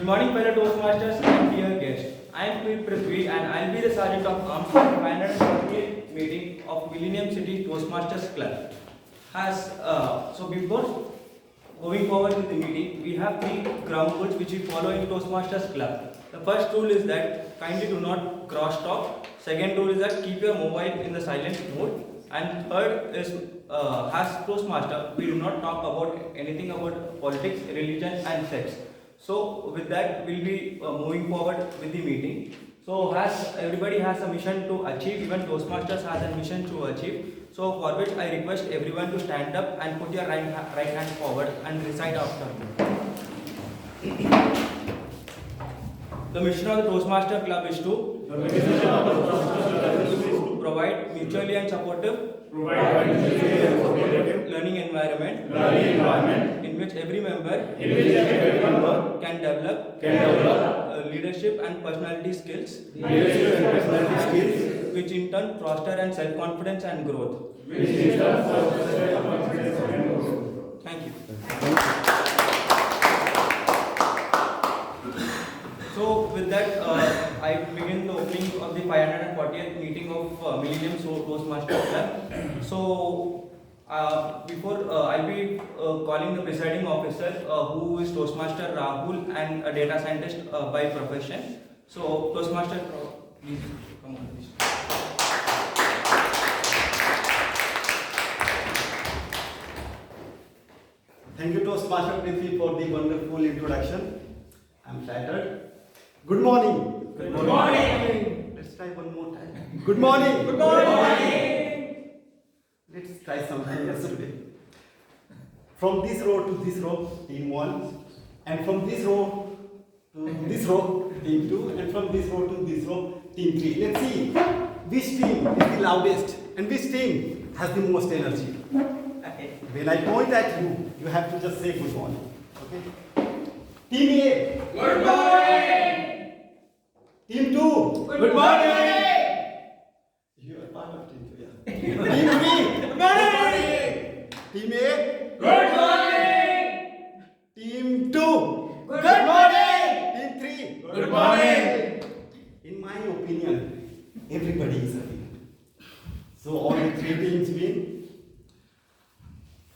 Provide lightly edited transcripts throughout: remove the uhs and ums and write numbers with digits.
morning, fellow Toastmasters and dear guests. I am Prithvi and I will be the Sergeant of Arms for the 548th meeting of Millennium City Toastmasters Club. So before moving forward with the meeting, we have three ground rules which we follow in Toastmasters Club. The first rule is that kindly do not cross talk. Second rule is that keep your mobile in the silent mode. And third is as Toastmaster, we do not talk about anything about politics, religion and sex. So with that, we'll be moving forward with the meeting. So as everybody has a mission to achieve, even Toastmasters has a mission to achieve. So for which I request everyone to stand up and put your right hand forward and recite after me. The mission of the Toastmaster Club is to provide mutually and supportive learning environment in which every member can develop leadership and personality skills which in turn foster and self-confidence and growth. Thank you. So with that, I begin the opening of the 540th meeting of Millennium Toastmasters Club. So before I'll be calling the presiding officer, who is Toastmaster Rahul and a data scientist by profession. So Toastmaster, please come on, please. Thank you, Toastmaster Prithvi, for the wonderful introduction. I'm flattered. Good morning. Good morning. Let's try one more time. Good morning. Good morning. Let's try something else today. From this row to this row, team 1. And from this row to this row, team 2. And from this row to this row, team 3. Let's see which team is the loudest and which team has the most energy. Okay. When I point at you, you have to just say good morning. Okay? Team A. Good morning. Team 2. Good morning. You are part of team 2, yeah. Team 3. Good morning. Team A. Good morning. Team 2. Good morning. Team 3. Good morning. In my opinion, everybody is a winner. So all the three teams win.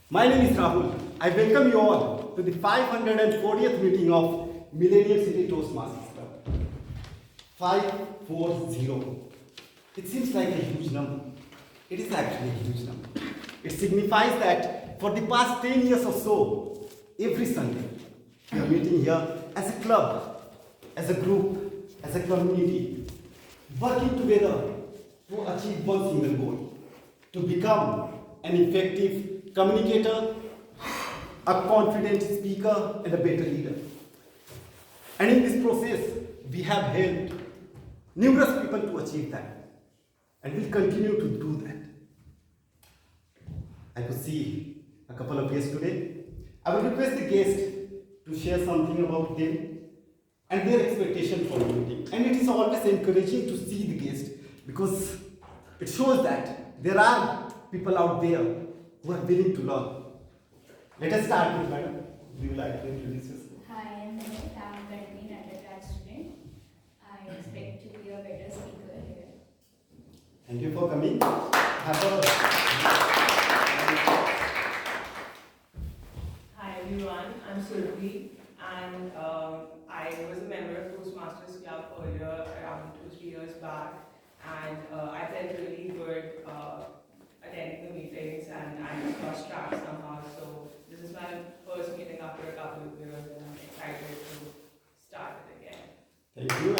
My name is Rahul. I welcome you all to the 540th meeting of Millennium City Toastmasters Club. 540. It seems like a huge number. It is actually a huge number. It signifies that for the past 10 years or so, every Sunday, we are meeting here as a club, as a group, as a community, working together to achieve one single goal, to become an effective communicator, a confident speaker, and a better leader. And in this process, we have helped numerous people to achieve that. And we'll continue to do that. I could see a couple of guests today. I will request the guests to share something about them and their expectation for the meeting. And it is always encouraging to see the guests because it shows that there are people out there who are willing to learn. Let us start with madam. Would you like to introduce yourself? Hi, I'm currently an undergrad student. I expect to be a better speaker here. Thank you for coming. Have Hi everyone, I'm Surabhi and I was a member of Toastmasters Club earlier around 2-3 years back, and I felt really good attending the meetings and I lost track somehow. So this is my first meeting after a couple of years and I'm excited to start it again. Thank you.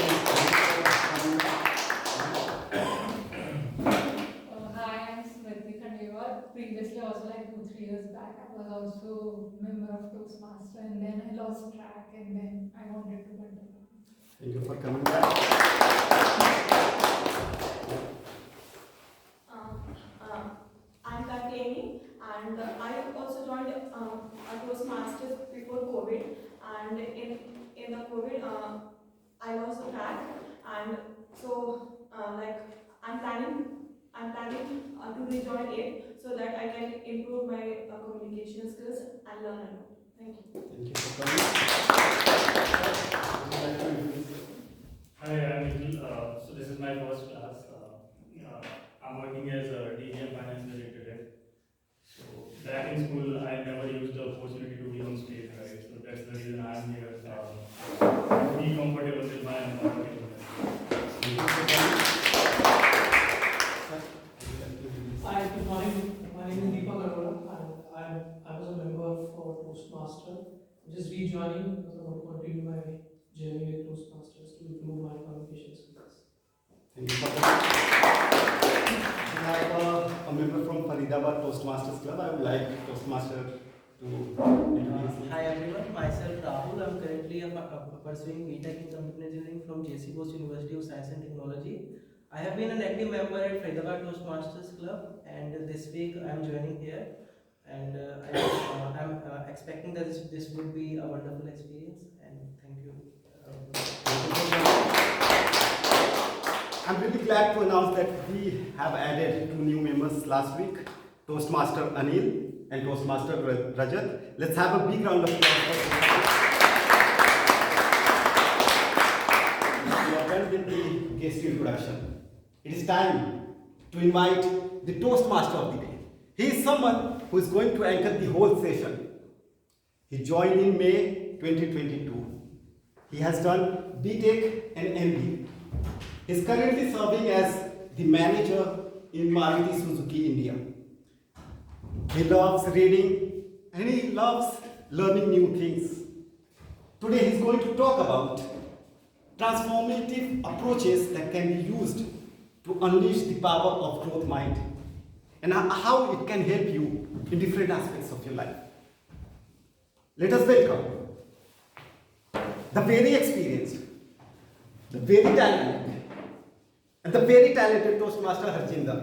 Hi, I'm Smriti Khandewar. Previously, also like 2-3 years back, I was also member of Toastmaster, and then I lost track, and then I wanted to continue. Thank you for coming back. I'm Katyeni, and I also joined a Toastmasters before COVID, and in the COVID I lost the track, and so I'm planning to rejoin it so that I can improve my communication skills and learn a lot. Thank you. Thank you for coming. just rejoining because I want to continue my journey with Toastmasters to improve my communication skills. Thank you for that. We have a member from Faridabad Toastmasters Club. I would like Toastmaster to introduce him. Hi everyone, myself Rahul. I'm currently pursuing BTech in Computer Engineering from JC Bose University of Science and Technology. I have been an active member at Faridabad Toastmasters Club, and this week I am joining here. And I'm expecting that this would be a wonderful experience. And thank you. I'm really glad to announce that we have added 2 new members last week, Toastmaster Anil and Toastmaster Rajat. Let's have a big round of applause for them. We are done with the guest introduction. It is time to invite the Toastmaster of the day. He is someone who is going to anchor the whole session. He joined in May 2022. He has done BTech and MBA. He is currently serving as the manager in Maruti Suzuki India. He loves reading and he loves learning new things. Today he is going to talk about transformative approaches that can be used to unleash the power of growth mind and how it can help you in different aspects of your life. Let us welcome the very experienced, the very dynamic, and the very talented Toastmaster Harjinder.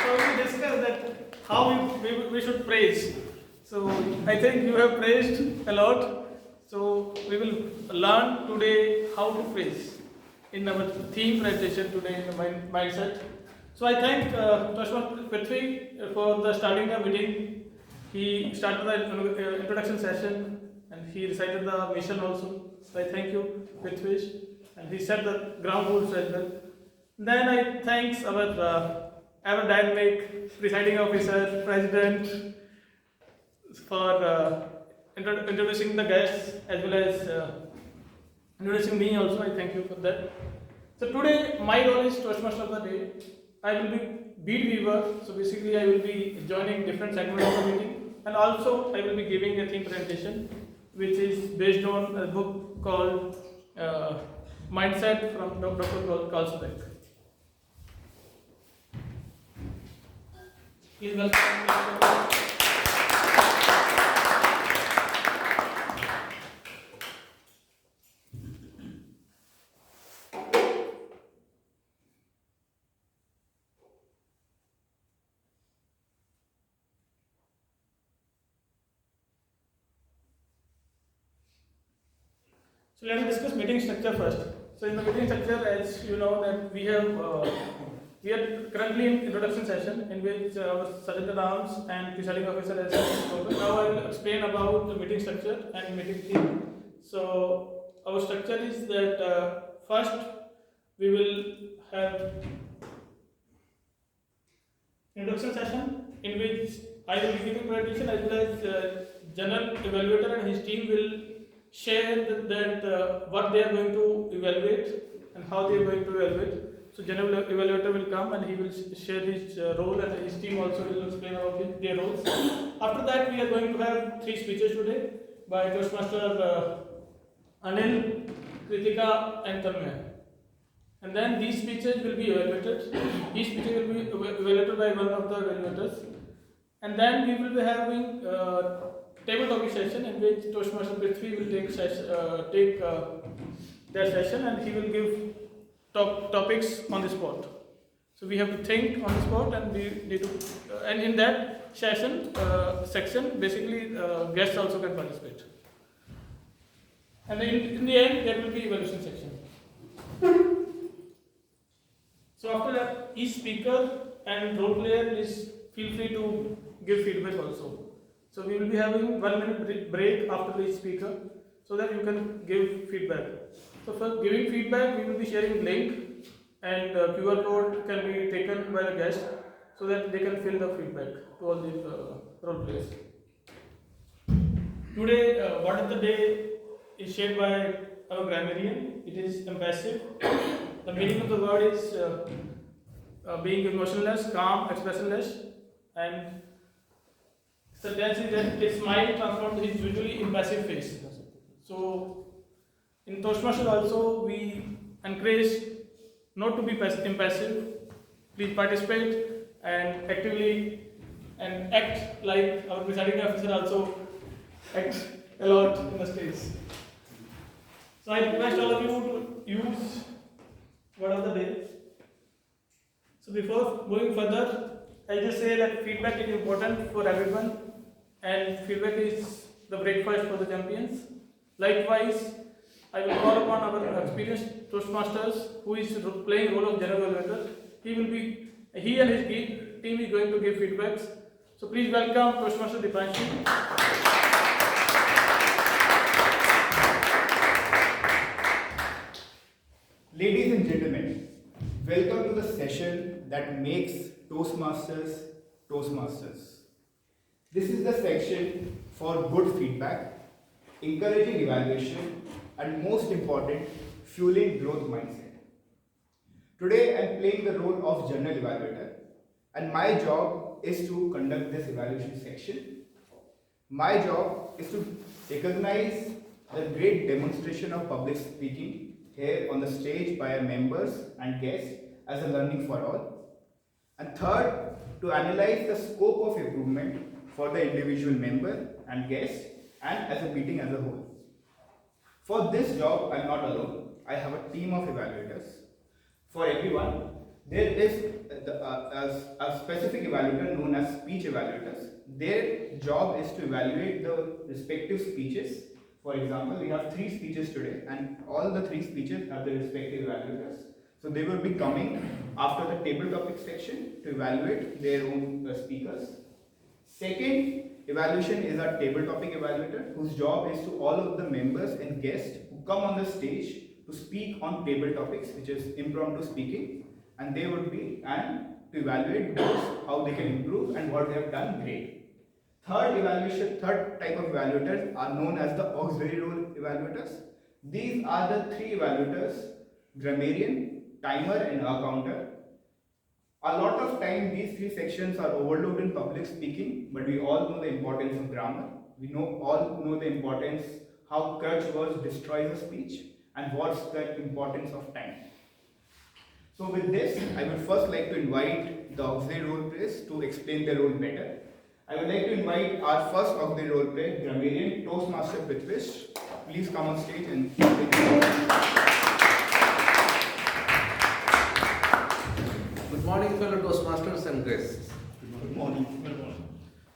So we discussed that how we should praise. So I think you have praised a lot. So we will learn today how to praise in our theme presentation today in the mindset. So I thank Toastmaster Prithvi for the starting the meeting. He started the introduction session and he recited the mission also. So I thank you, Prithvi, and he set the ground rules as well. Then I thanks our dynamic presiding officer, president, for introducing the guests as well as introducing me also. I thank you for that. So today my role is Toastmaster of the day. I will be beat weaver. So basically I will be joining different segments of the meeting, and also I will be giving a theme presentation which is based on a book called Mindset from Dr. Carlsberg. Please welcome. So let us discuss meeting structure first. So in the meeting structure, as you know that we are currently in introduction session in which our Sergeant at Arms and presiding officer has spoken. Now I will explain about the meeting structure and meeting theme. So our structure is that first we will have introduction session in which I will be giving presentation as well as general evaluator and his team will share that what they are going to evaluate and how they are going to evaluate. So general evaluator will come and he will share his role, and his team also will explain about their roles. After that we are going to have 3 speeches today by Toastmaster Anil, Kritika and Tanmay. And then these speeches will be evaluated. Each speech will be evaluated by one of the evaluators. And then we will be having table topic session in which Toastmaster Prithvi will take that session, and he will give topics on the spot. So we have to think on the spot, and we need to, and in that section, basically guests also can participate. And in the end, there will be evaluation section. So after that, each speaker and role player is feel free to give feedback also. So we will be having 1 minute break after each speaker, so that you can give feedback. So for giving feedback, we will be sharing link, and QR code can be taken by the guest so that they can fill the feedback to all the role players. Today, Word of the Day is shared by our grammarian. It is impassive. The meaning of the word is being emotionless, calm, expressionless, and the tendency that a smile transforms his usually impassive face. So, in Toastmasters also we encourage not to be impassive. Please participate and actively and act like our presiding officer also acts a lot in the stage. So I request all of you to use word of the day. So before going further, I just say that feedback is important for everyone, and feedback is the breakfast for the champions. Likewise, I will call upon our experienced Toastmasters who is playing role of general evaluator. He and his team is going to give feedbacks. So please welcome Toastmaster Dipanshu. Ladies and gentlemen, welcome to the session that makes Toastmasters Toastmasters. This is the section for good feedback, encouraging evaluation, and most important, fueling growth mindset. Today I am playing the role of general evaluator, and my job is to conduct this evaluation section. My job is to recognize the great demonstration of public speaking here on the stage by our members and guests as a learning for all. And third, to analyze the scope of improvement for the individual member and guest and as a meeting as a whole. For this job, I am not alone. I have a team of evaluators. For everyone, there is a specific evaluator known as speech evaluators. Their job is to evaluate the respective speeches. For example, we have 3 speeches today, and all the 3 speeches have their respective evaluators. So they will be coming after the table topic section to evaluate their own speakers. Second evaluation is our table topic evaluator, whose job is to all of the members and guests who come on the stage to speak on table topics, which is impromptu speaking, and they would be to evaluate those, how they can improve and what they have done great. Third type of evaluators are known as the auxiliary role evaluators. These are the 3 evaluators: grammarian, timer, and counter. A lot of time these 3 sections are overlooked in public speaking, but we all know the importance of grammar. We all know the importance how crutch words destroys a speech and what's the importance of time. So with this, I would first like to invite the auxiliary role players to explain their role better. I would like to invite our first auxiliary role player, grammarian Toastmaster Prithvish. Please come on stage and Good morning, fellow Toastmasters and guests. Good morning.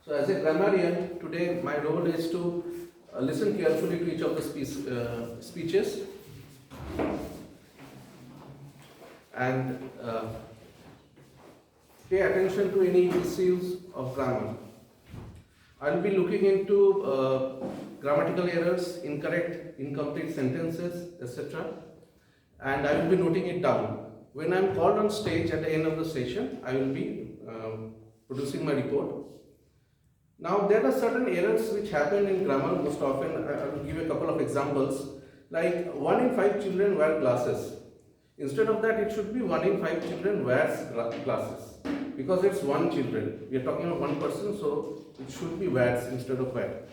So, as a grammarian, today my role is to listen carefully to each of the speeches and pay attention to any issues of grammar. I will be looking into grammatical errors, incorrect, incomplete sentences, etc. And I will be noting it down. When I am called on stage at the end of the session, I will be producing my report. Now, there are certain errors which happen in grammar most often. I will give a couple of examples. Like 1 in 5 children wear glasses. Instead of that, it should be 1 in 5 children wears glasses. Because it's 1 children. We are talking about 1 person, so it should be wears instead of wear.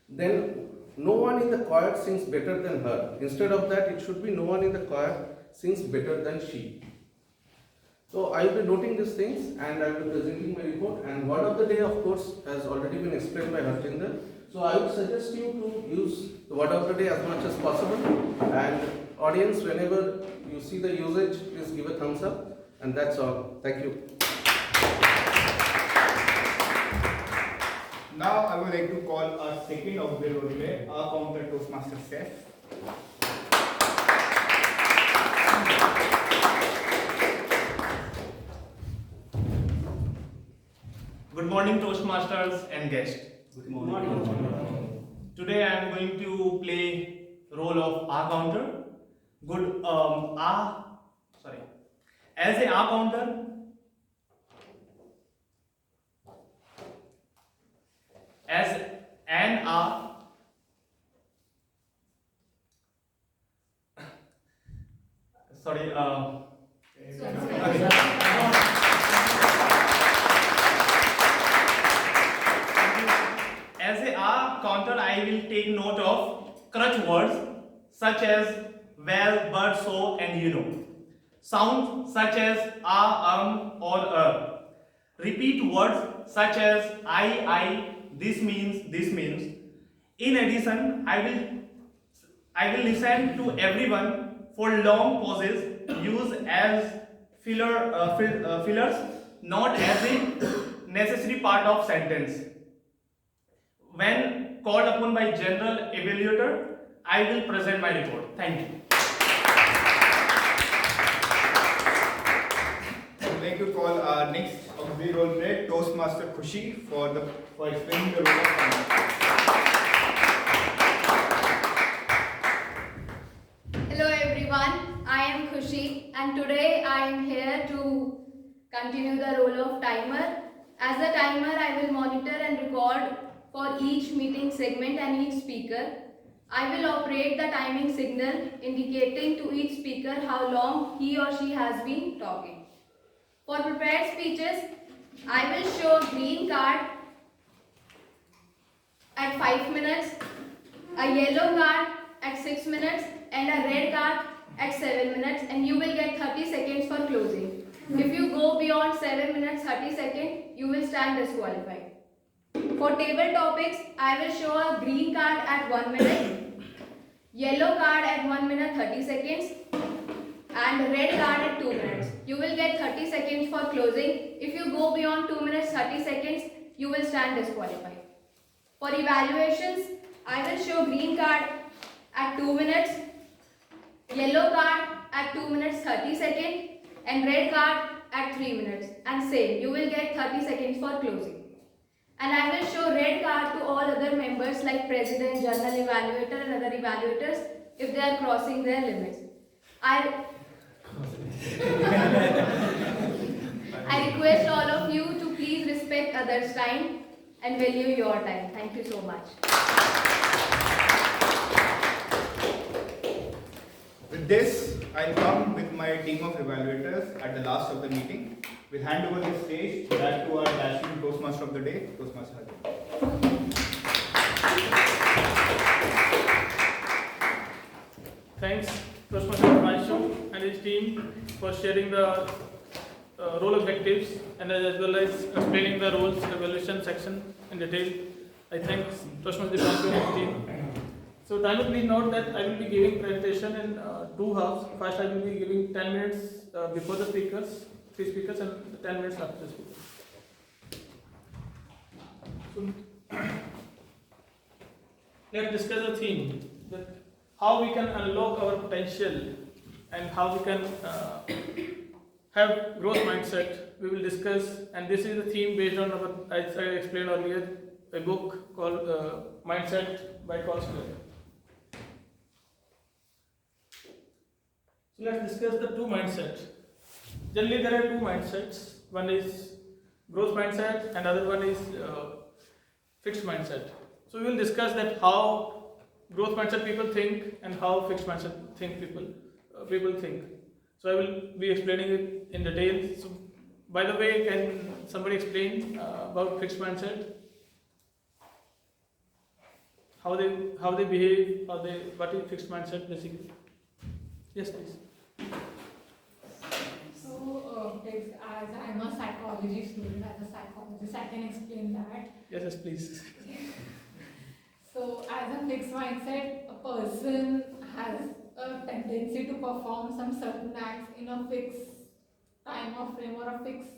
Then, no one in the choir sings better than her. Instead of that, it should be no one in the choir sings better than she. So I will be noting these things and I will be presenting my report. And word of the day, of course, has already been explained by Harjinder. So I would suggest you to use the word of the day as much as possible. And audience, whenever you see the usage, please give a thumbs up. And that's all. Thank you. Now I would like to call our second auxiliary role player, our counter Toastmaster Seth. Good morning, Toastmasters and guests. Good morning. Today I am going to play role of R counter. As a R counter, as an R, sorry. take note of crutch words such as well, but, so, and you know. Sounds such as or Repeat words such as I, this means, this means. In addition, I will listen to everyone for long pauses used as fillers, not as a necessary part of sentence. When called upon by general evaluator, I will present my report. Thank you. I would like to call our next auxiliary role play, Toastmaster Khushi, for explaining the role of finance. Hello everyone, I am Khushi and today I am here to continue the role of timer. As a timer, I will monitor and record for each meeting segment and each speaker. I will operate the timing signal indicating to each speaker how long he or she has been talking. For prepared speeches, I will show green card at 5 minutes, a yellow card at 6 minutes and a red card at 7 minutes, and you will get 30 seconds for closing. If you go beyond 7 minutes 30 seconds, you will stand disqualified. For table topics, I will show a green card at 1 minute, yellow card at 1 minute 30 seconds and red card at 2 minutes. You will get 30 seconds for closing. If you go beyond 2 minutes 30 seconds, you will stand disqualified. For evaluations, I will show green card at 2 minutes, yellow card at 2 minutes 30 seconds and red card at 3 minutes, and same, you will get 30 seconds for closing. And I will show red card to all other members like president, journal evaluator and other evaluators if they are crossing their limits. I request all of you to please respect others' time and value your time. Thank you so much. With this, I'll come with my team of evaluators at the last of the meeting. We'll hand over the stage back to our dashing Toastmaster of the day, Toastmaster Hajji. Thanks, Toastmaster Pranshu and his team for sharing the role objectives and as well as explaining the roles evaluation section in detail. I thank Toastmaster Pranshu and his team. So timer, please note that I will be giving presentation in 2 halves. First I will be giving 10 minutes before the speakers, 3 speakers, and 10 minutes after the speakers. So, let's discuss the theme, that how we can unlock our potential and how we can have growth mindset. We will discuss, and this is the theme based on our, as I explained earlier, a book called Mindset by Carl Square. So let's discuss the 2 mindsets. Generally there are 2 mindsets. One is growth mindset and other one is fixed mindset. So we will discuss that how growth mindset people think and how fixed mindset people think. So I will be explaining it in detail. So by the way, can somebody explain about fixed mindset? How they behave, what is fixed mindset basically? Yes, please. So, as I'm a psychology student, as a psychologist, I can explain that. Yes, please. So, as a fixed mindset, a person has a tendency to perform some certain acts in a fixed time or frame or a fixed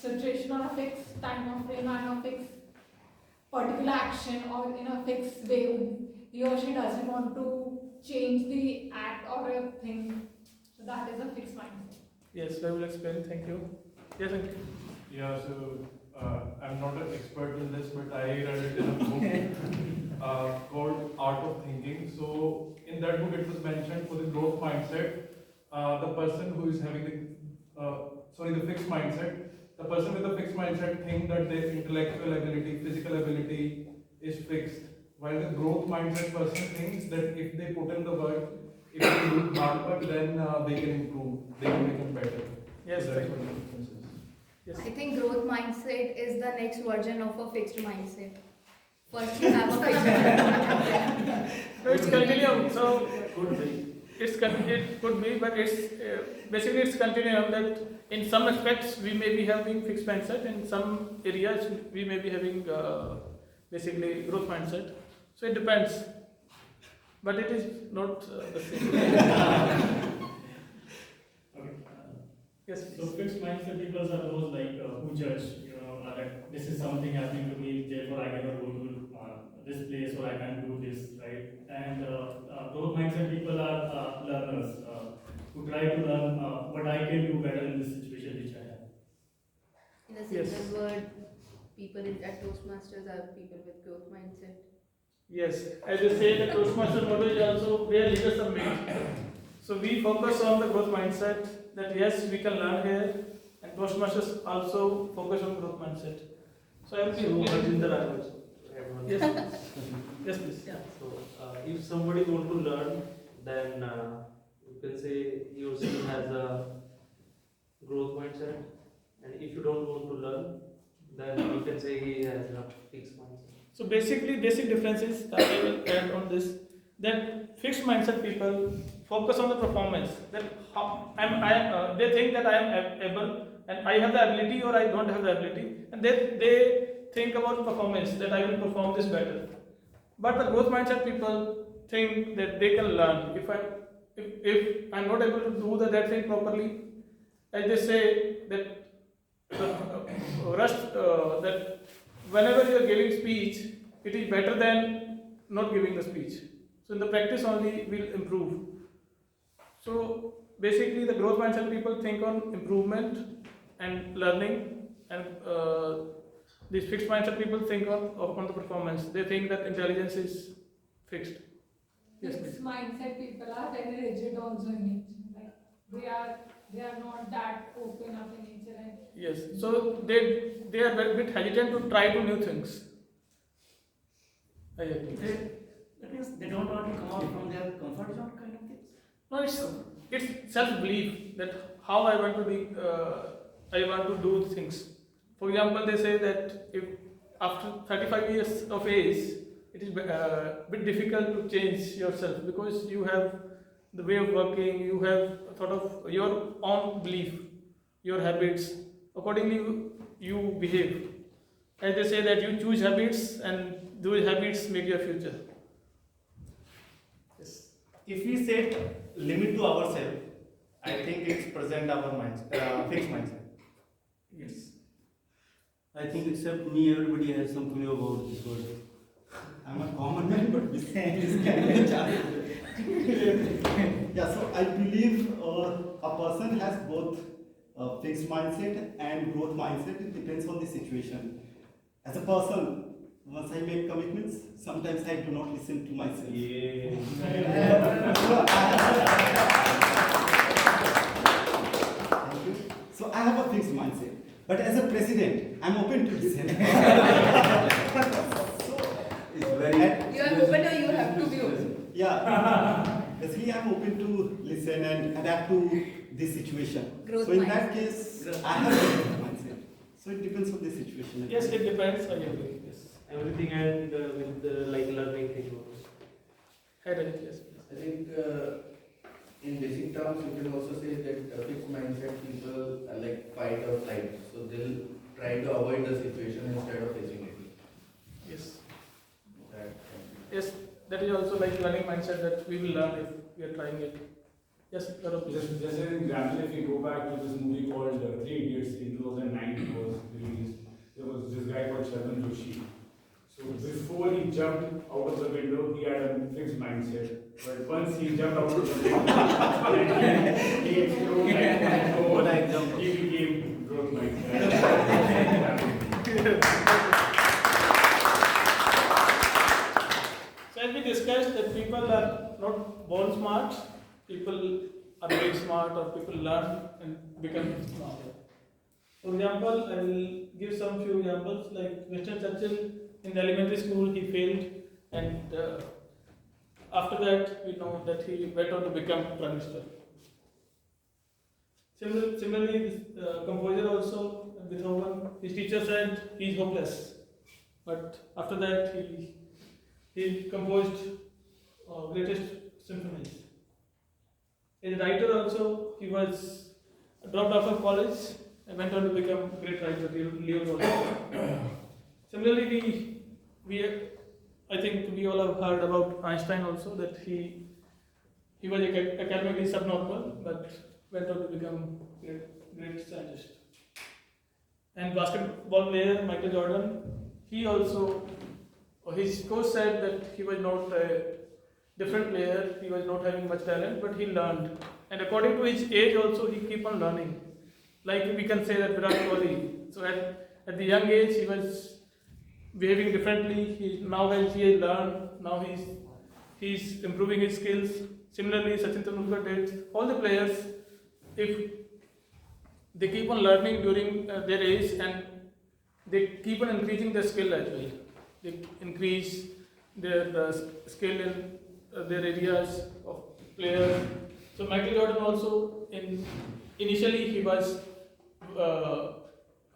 situation or a fixed time or frame and a fixed particular action or in a fixed way. He or she doesn't want to change the act or a thing. So that is a fixed mindset. Yes, I will explain. Thank you. Yes, thank you. Yeah, so I'm not an expert in this, but I read it in a book called Art of Thinking. So in that book, it was mentioned for the growth mindset, the person who is having the fixed mindset. The person with the fixed mindset think that their intellectual ability, physical ability is fixed. While the growth mindset person thinks that if they put in the work, if they do hard work, then they can improve, they can become better. Yes, so thank that's what you. the difference is. Yes. I think growth mindset is the next version of a fixed mindset. First you have a fixed mindset. No, it's continuum. So it could be, but it's basically it's continuum that in some aspects we may be having fixed mindset, in some areas we may be having basically growth mindset. So it depends, but it is not the same. Yes. So fixed mindset people are those like who judge, that this is something happening to me, therefore I cannot go to this place or I can't do this, right? And growth mindset people are learners who try to learn what I can do better in this situation which I have. In a simple word, people at Toastmasters are people with growth mindset. Yes, as you say, the Toastmaster model is also where leaders are made. So we focus on the growth mindset, that yes, we can learn here, and Toastmasters also focus on growth mindset. So I will yes, yes, please. Yeah. So if somebody want to learn, then you can say yourself has a growth mindset, and if you don't want to learn, then you can say he has a fixed mindset. So basically, basic differences that I will add on this, that fixed mindset people focus on the performance. That they think that I am able and I have the ability or I don't have the ability, and they think about performance, that I will perform this better. But the growth mindset people think that they can learn. If I'm not able to do that thing properly, as they say that that whenever you are giving speech, it is better than not giving the speech. So in the practice only will improve. So basically, the growth mindset people think on improvement and learning, and these fixed mindset people think on the performance. They think that intelligence is fixed. Yes, Fixed mindset people are very rigid also in nature. Like they are not that open up in nature. And yes, so they are a bit hesitant to try to new things. I agree. That means they don't want to come out from their comfort zone kind of things. No, it's self-belief that how I want to be. I want to do things. For example, they say that if after 35 years of age, it is a bit difficult to change yourself because you have the way of working, you have sort of your own belief, your habits. Accordingly, you behave. As they say that you choose habits, and those habits make your future. Yes. If we set limit to ourselves, I think it's present our fixed mindset. Yes. I think except me, everybody has some clue about this word. I'm a common man, but this can be challenging. Yeah, so I believe a person has both fixed mindset and growth mindset. It depends on the situation. As a person, once I make commitments, sometimes I do not listen to myself. Thank you. So I have a fixed mindset. But as a president, I'm open to listen. You are open or you have to be open? Yeah. Basically, I'm open to listen and adapt to this situation. Growth so in mindset. that case, I have a growth mindset. So it depends on the situation. Yes, it depends. I agree. Yes. Everything and with like learning thing. Yes. I think in basic terms, you can also say that fixed mindset people are like fight or flight. So they'll try to avoid the situation instead of facing it. Yes. That Yes, that is also like learning mindset that we will learn if we are trying it. Yes, Gaurav, please. Just as an example, if you go back to this movie called Three Idiots in 2009, it was released. There was this guy called Sharan Joshi. So before he jumped out of the window, he had a fixed mindset. But once he jumped out of the window, he exploded and he became growth mindset. So as we discussed that people are not born smart, people are made smart, or people learn and become smarter. For example, I will give some few examples. Like Winston Churchill in elementary school, he failed, and after that we know that he went on to become Prime Minister. Similarly, this composer also, Beethoven. His teacher said he's hopeless, but after that he composed greatest symphonies. As a writer also, he was dropped out of college and went on to become a great writer, Leo Tolstoy. Similarly, I think we all have heard about Einstein also, that he was academically subnormal, but went on to become a great scientist. And basketball player Michael Jordan, he also, his coach said that he was not a different player, he was not having much talent, but he learned. And according to his age also, he keep on learning. Like we can say that Virat Kohli. So at the young age, he was behaving differently. Now as he has learned, now he's improving his skills. Similarly, Sachin Tendulkar did. All the players, if they keep on learning during their age and they keep on increasing their skill as well. They increase their skill in their areas of players. So Michael Jordan also, initially he was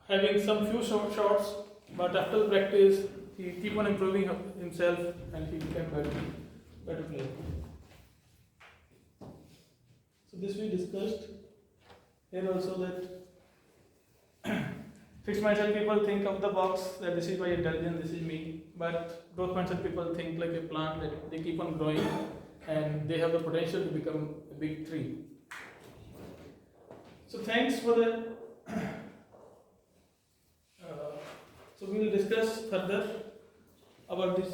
having some few shots, but after practice he keep on improving himself and he became better player. So this we discussed. Here also that fixed mindset people think of the box, that this is my intelligence, this is me. But growth mindset people think like a plant, that they keep on growing and they have the potential to become a big tree. So thanks for the. So we will discuss further about this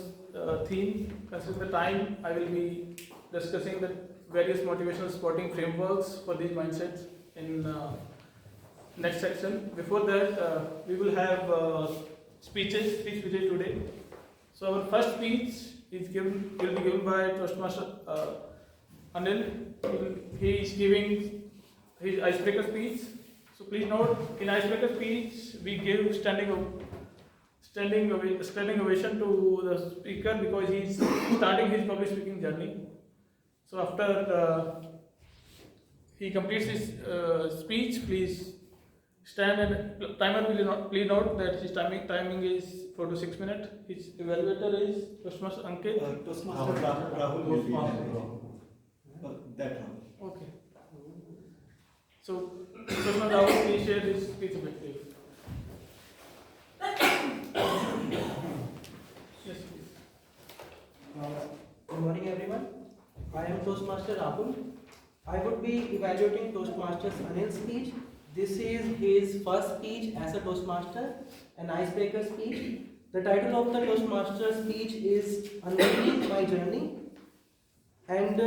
theme. Considering the time, I will be discussing the various motivational sporting frameworks for these mindsets in next section. Before that, we will have three speeches today. So our first speech will be given by Toastmaster Anil. He is giving his icebreaker speech. So please note, in icebreaker speech, we give standing ovation to the speaker because he is starting his public speaking journey. So after he completes his speech, please stand, and timer please note that his timing is 4 to 6 minutes. His evaluator is Toastmaster Ankit. Toastmaster Rahul will be there. That one. Okay. So Toastmaster Rahul, please share his speech objective. Yes, please. Good morning, everyone. I am Toastmaster Rahul. I would be evaluating Toastmaster's Anil's speech. This is his first speech as a Toastmaster, an icebreaker speech. The title of the Toastmaster speech is Unveiling My Journey. And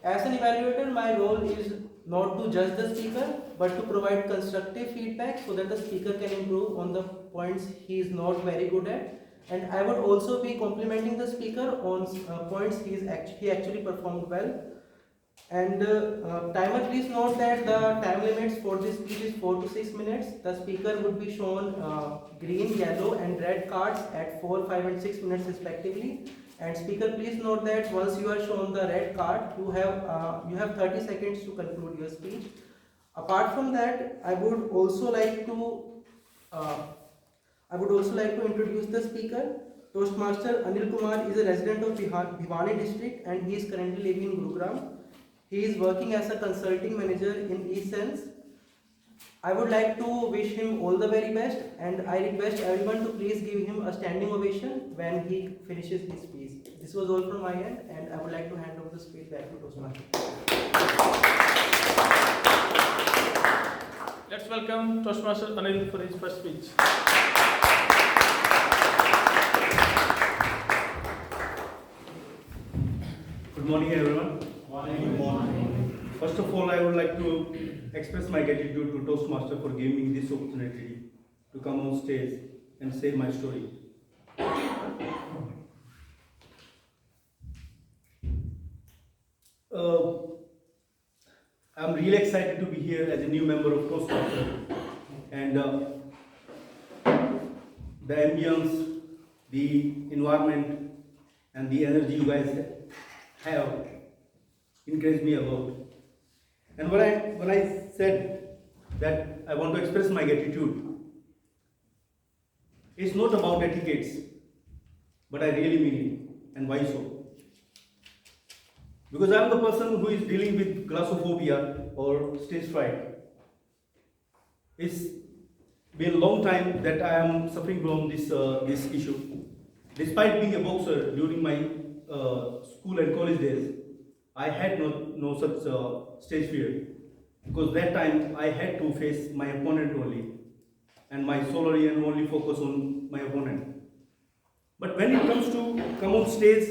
as an evaluator, my role is not to judge the speaker, but to provide constructive feedback so that the speaker can improve on the points he is not very good at. And I would also be complimenting the speaker on points he actually performed well. And timer, please note that the time limits for this speech is 4 to 6 minutes. The speaker would be shown green, yellow and red cards at 4, 5 and 6 minutes respectively. And speaker, please note that once you are shown the red card, you have 30 seconds to conclude your speech. Apart from that, I would also like to introduce the speaker. Toastmaster Anil Kumar is a resident of Bhiwani district and he is currently living in Gurugram. He is working as a consulting manager in eSense. I would like to wish him all the very best, and I request everyone to please give him a standing ovation when he finishes his speech. This was all from my end, and I would like to hand over the speech back to Toastmaster. Let's welcome Toastmaster Anil for his first speech. Good morning, everyone. Good morning. First of all, I would like to express my gratitude to Toastmaster for giving me this opportunity to come on stage and share my story. I'm really excited to be here as a new member of Toastmaster, and the ambience, the environment, and the energy you guys have encouraged me a lot. And when I said that I want to express my gratitude, It's not about etiquettes, but I really mean it. And why so? Because I'm the person who is dealing with glossophobia or stage fright. It's been a long time that I am suffering from this issue. Despite being a boxer during my school and college days, I had no such stage fear. Because that time I had to face my opponent only, and my solely and only focus on my opponent. But when it comes to come on stage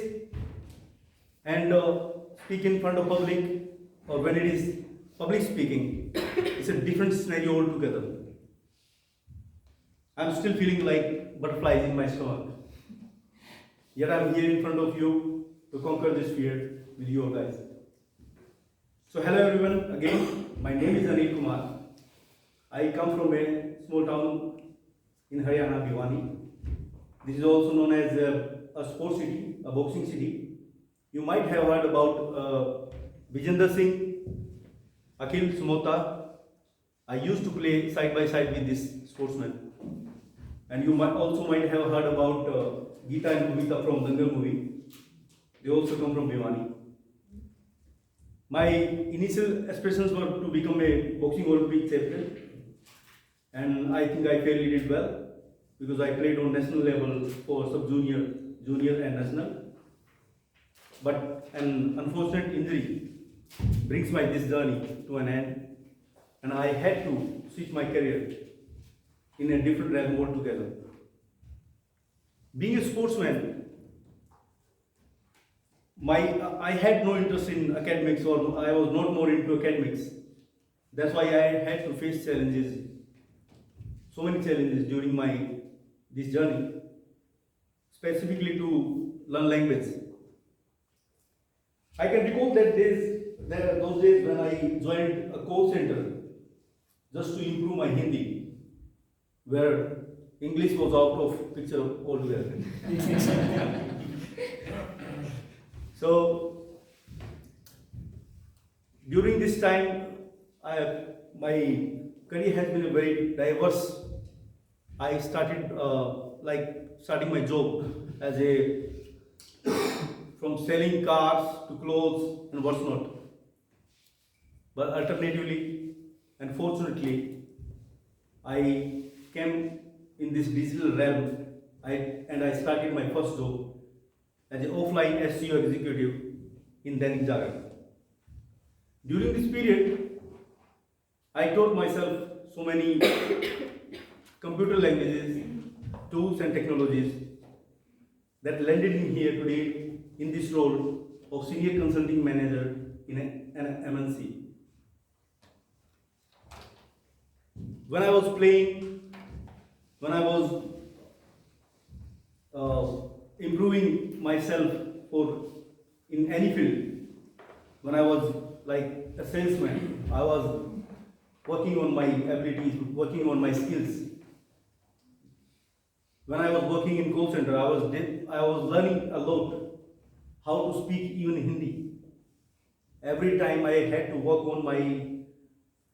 and speak in front of public, or when it is public speaking, it's a different scenario altogether. I'm still feeling like butterflies in my stomach. Yet I'm here in front of you to conquer this fear with you guys. So hello everyone again. My name is Anil Kumar. I come from a small town in Haryana, Bhiwani. This is also known as a sports city, a boxing city. You might have heard about Vijender Singh, Akhil Sumota. I used to play side by side with this sportsman. And you might have heard about Geeta and Bhumika from Dangal movie. They also come from Bhiwani. My initial aspirations were to become a boxing Olympic champion, and I think I fairly did well because I played on national level for sub-junior, junior and national. But an unfortunate injury brings this journey to an end, and I had to switch my career in a different realm altogether. Being a sportsman, I had no interest in academics, or I was not more into academics. That's why I had to face challenges, so many challenges during this journey, specifically to learn language. I can recall those days when I joined a call center just to improve my Hindi, where English was out of picture altogether. So during this time, my career has been very diverse. I started starting my job as from selling cars to clothes and what's not. But alternatively and fortunately, I came in this digital realm and I started my first job as an offline SEO executive in Dainik Jagan. During this period, I taught myself so many computer languages, tools and technologies that landed me here today in this role of senior consulting manager in an MNC. When I was playing, when I was improving myself in any field, when I was like a salesman, I was working on my abilities, working on my skills. When I was working in call center, I was learning a lot how to speak even Hindi. Every time I had to work on my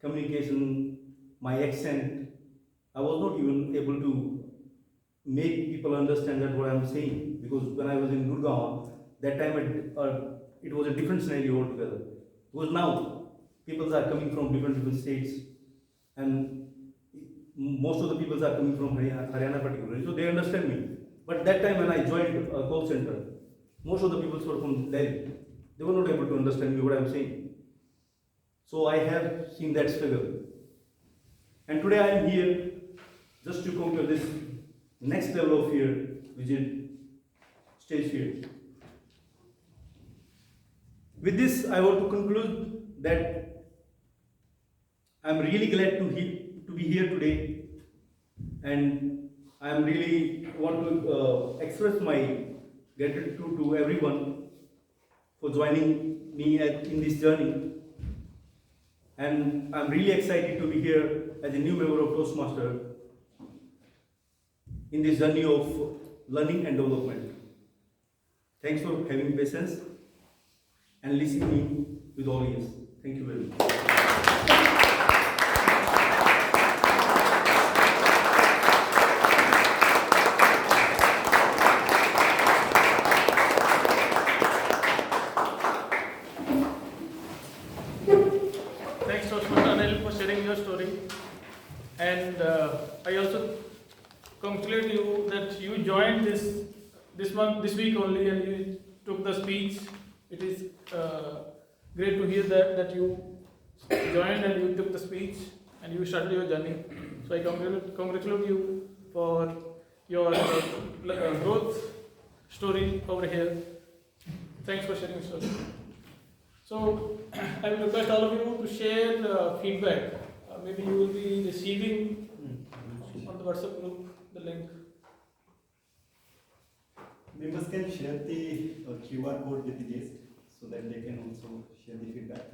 communication, my accent. I was not even able to make people understand that what I'm saying, because when I was in Gurgaon, that time it was a different scenario altogether. Because now people are coming from different states, and most of the people are coming from Haryana particularly, so they understand me. But that time when I joined a call center, most of the people were from Delhi. They were not able to understand me what I'm saying. So I have seen that struggle. And today I am here just to conquer this next level of fear, which is stage fear. With this, I want to conclude that I'm really glad to be here today, and I'm really want to express my gratitude to everyone for joining me in this journey. And I'm really excited to be here as a new member of Toastmasters in this journey of learning and development. Thanks for having patience and listening me with all ears. Thank you very much. sharing your story. And I also congratulate you that you joined this week only, and you took the speech. It is great to hear that you joined and you took the speech and you started your journey. So I congratulate you for your growth story over here. Thanks for sharing your story. So I will request all of you to share feedback. Maybe you will be receiving on the WhatsApp group the link. Members can share the QR code with the guest so that they can also share the feedback.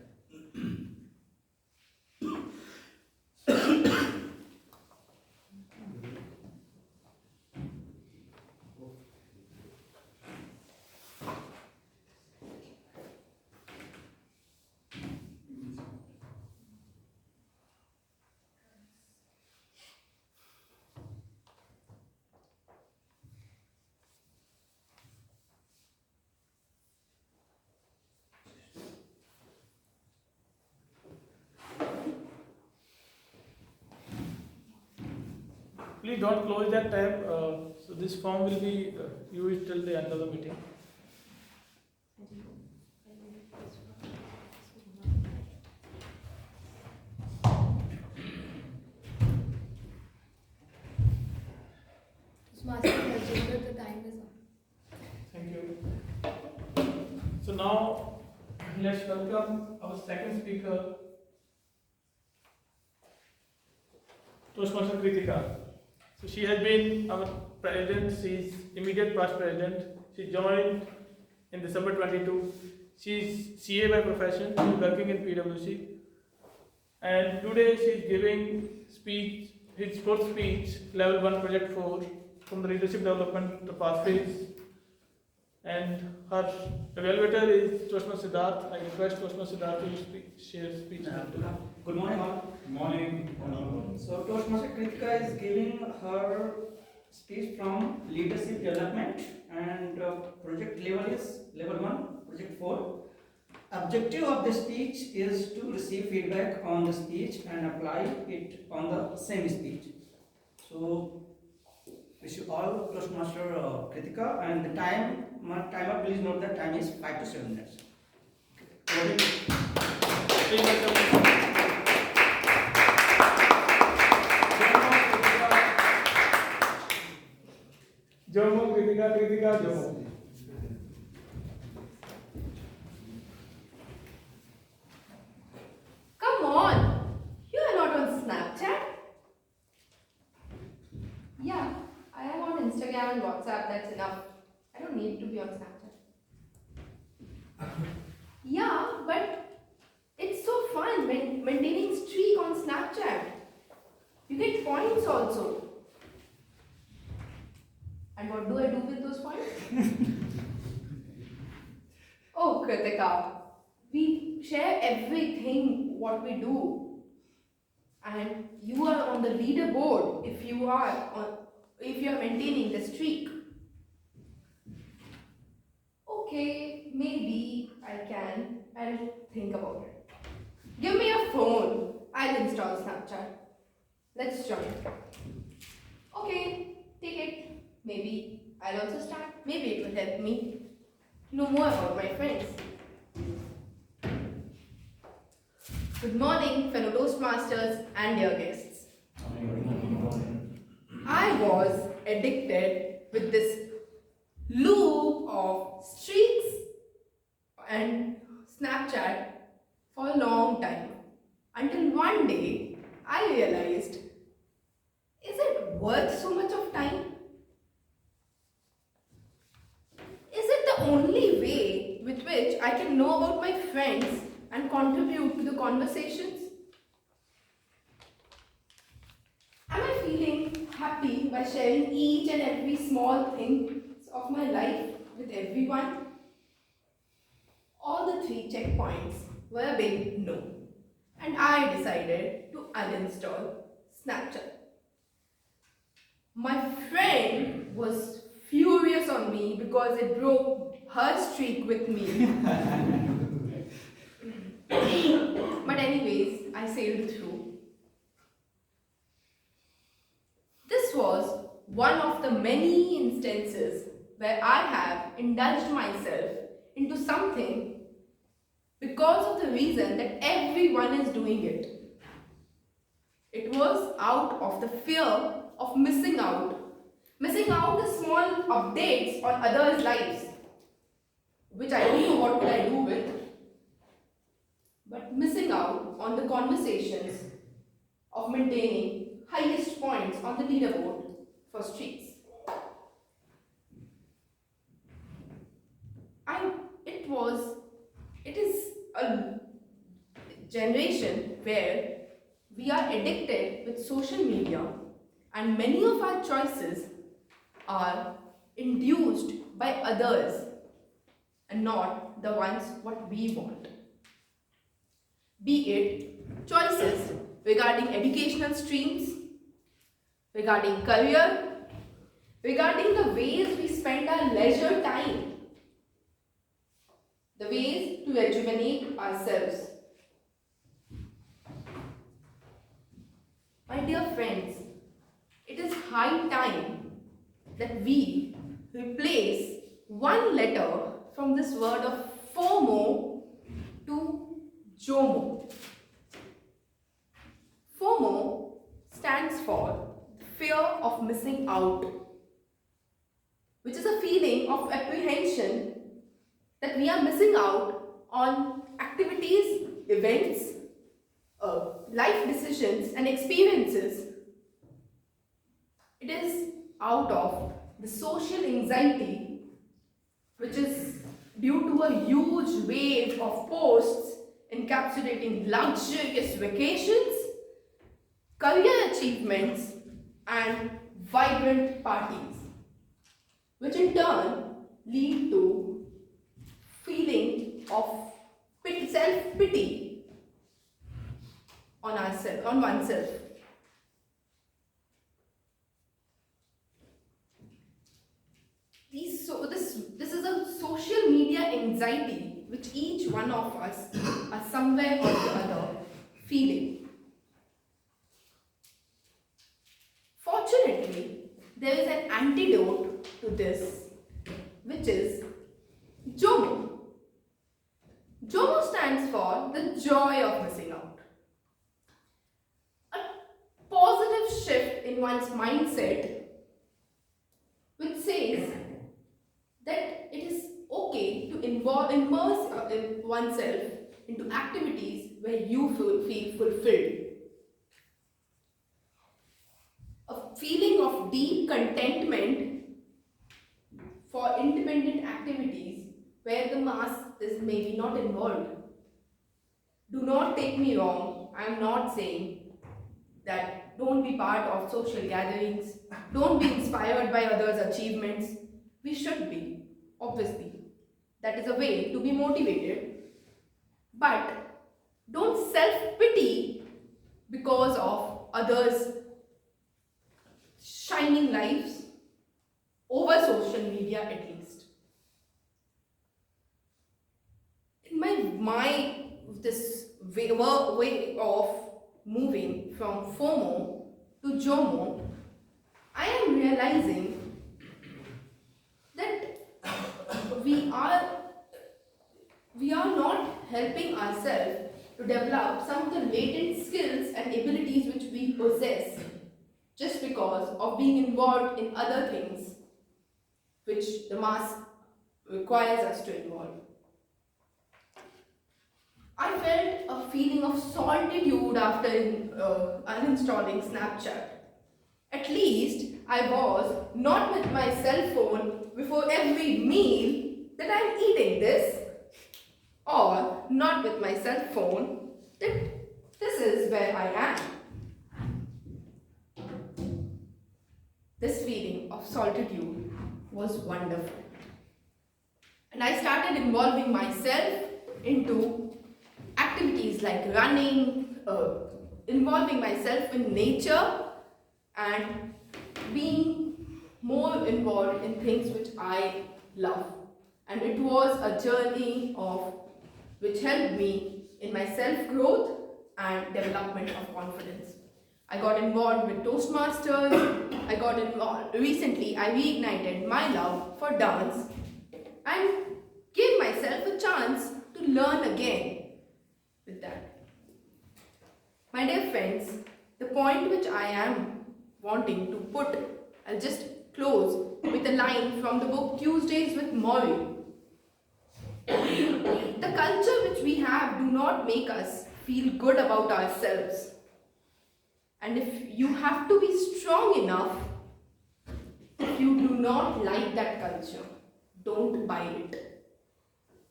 Please don't close that tab. So this form will be used till the end of the meeting. The time is up. Thank you. So now let's welcome our second speaker, Toastmaster Kritika. So she has been our president, she is immediate past president. She joined in December 22. She is CA by profession, she is working in PwC. And today she is giving speech, his fourth speech, level 1 project 4, from the leadership development to pathways. And her evaluator is Toastmaster Siddharth. I request Toastmaster Siddharth to share speech. Good morning all. Morning. So Toastmaster Kritika is giving her speech from leadership development, and project level is level 1, project 4. Objective of the speech is to receive feedback on the speech and apply it on the same speech. So wish you all Toastmaster Kritika, and the time, timer, please note that time is 5 to 7 minutes. Jomo, Kritika, Jomo. Come on! You are not on Snapchat? Yeah, I am on Instagram and WhatsApp, that's enough. I don't need to be on Snapchat. Yeah, but it's so fun maintaining streak on Snapchat. You get points also. And what do I do with those points? Oh, Kritika, we share everything what we do, and you are on the leaderboard if you are maintaining the streak. Okay, maybe I'll think about it. Give me your phone, I'll install Snapchat. Let's join. Okay, take it. Maybe I'll also start. Maybe it will help me know more about my friends. Good morning, fellow Toastmasters and dear guests. I was addicted with this loop of streaks and Snapchat for a long time, until one day I realized, is it worth so much of time? Is it the only way with which I can know about my friends and contribute to the conversations? Am I feeling happy by sharing each and every small thing of my life with everyone? All the 3 checkpoints were a big no, and I decided to uninstall Snapchat. My friend was furious on me because it broke her streak with me. But anyways, I sailed through. one of the many instances where I have indulged myself into something because of the reason that everyone is doing it. It was out of the fear of missing out the small updates on others' lives, which I don't know what would I do with, but missing out on the conversations of maintaining highest points on the leaderboard for streaks. It is a generation where we are addicted with social media, and many of our choices are induced by others and not the ones what we want. Be it choices regarding educational streams, regarding career, regarding the ways we spend our leisure time, the ways to rejuvenate ourselves. My dear friends, it is high time that we replace one letter from this word of FOMO to JOMO. FOMO stands for fear of missing out, which is a feeling of apprehension that we are missing out on activities, events, life decisions and experiences. It is out of the social anxiety, which is due to a huge wave of posts encapsulating luxurious vacations, career achievements and vibrant parties, which in turn lead to feeling of self-pity on oneself. This is a social media anxiety which each one of us are somewhere or the other feeling. Fortunately, there is an antidote to this, which is JOMO. JOMO stands for the joy of missing out. A positive shift in one's mindset which says that it is okay to immerse oneself into activities where you feel fulfilled. A feeling of deep contentment for independent activities where the mass is maybe not involved. Do not take me wrong, I am not saying that don't be part of social gatherings, don't be inspired by others' achievements. We should be, obviously. That is a way to be motivated. But don't self-pity because of others' shining lives over social media at least. In this way of moving from FOMO to JOMO, I am realizing that we are not helping ourselves to develop some of the latent skills and abilities which we possess just because of being involved in other things which the mass requires us to involve. I felt a feeling of solitude after uninstalling Snapchat. At least I was not with my cell phone before every meal that I'm eating this, or not with my cell phone that this is where I am. This feeling of solitude was wonderful. And I started involving myself into activities like running, involving myself in nature and being more involved in things which I love. And it was a journey which helped me in my self-growth and development of confidence. I got involved with Toastmasters. I got involved recently. I reignited my love for dance and gave myself a chance to learn again with that. My dear friends, the point which I am wanting to put, I'll just close with a line from the book Tuesdays with Morrie. The culture which we have do not make us feel good about ourselves. And if you have to be strong enough, if you do not like that culture, don't buy it.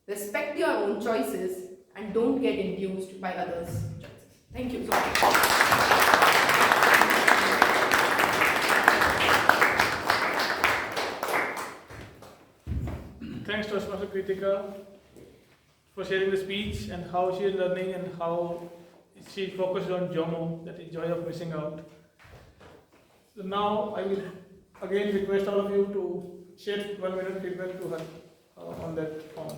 Respect your own choices and don't get induced by others' choices. Thank you so much. Thanks Toastmaster Kritika for sharing the speech and how she is learning and how she focused on JOMO, that is joy of missing out. So now I will again request all of you to share 1 minute feedback to her on that form.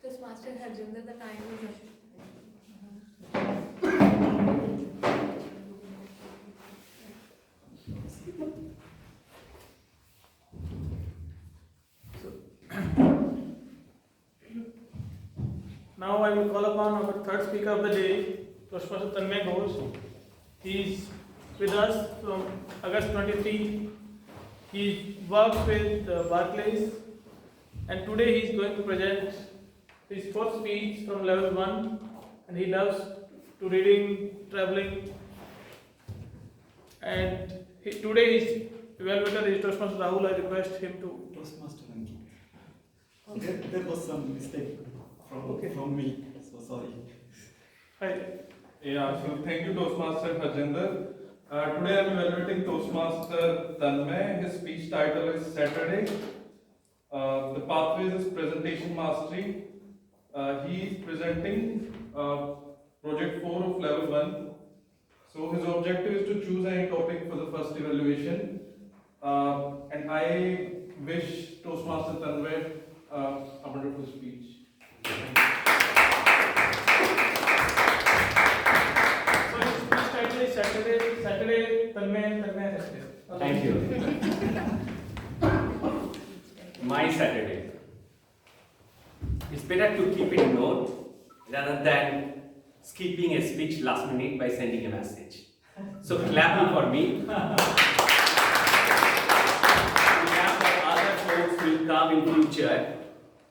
Toastmaster Harjinder, the time is up. Now I will call upon our third speaker of the day, Toastmaster Tanmay Ghosh. He is with us from August 23. He works with Barclays, and today he is going to present his fourth speech from level 1, and he loves to reading, traveling, and today his evaluator is Toastmaster Rahul. I request him to Toastmaster Ankit. There was some mistake from me, so sorry. Hi. Yeah, so thank you Toastmaster Harjinder. Today I am evaluating Toastmaster Tanmay. His speech title is Saturday. The pathways is presentation mastery. He is presenting project 4 of level 1. So his objective is to choose any topic for the first evaluation. And I wish Toastmaster Tanmay a wonderful speech. So his speech title is Saturday, Tanmay, Saturday. Thank you. My Saturday. It's better to keep it note rather than skipping a speech last minute by sending a message. So clapping for me. Clap for other folks will come in future,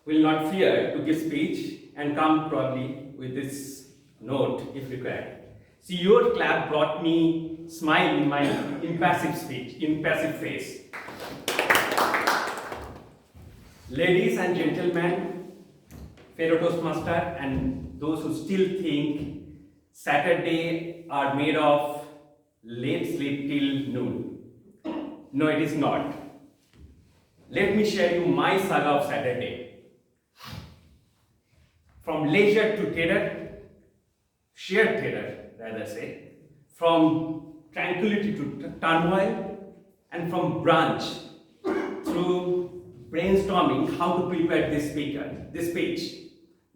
will not fear to give speech and come probably with this note if required. See, your clap brought me smile in my impassive speech, impassive face. Ladies and gentlemen, fellow Toastmaster and those who still think Saturday are made of late sleep till noon. No, it is not. Let me share you my saga of Saturday. From leisure to terror, sheer terror, rather say, from tranquility to turmoil, and from brunch through brainstorming how to prepare this speech.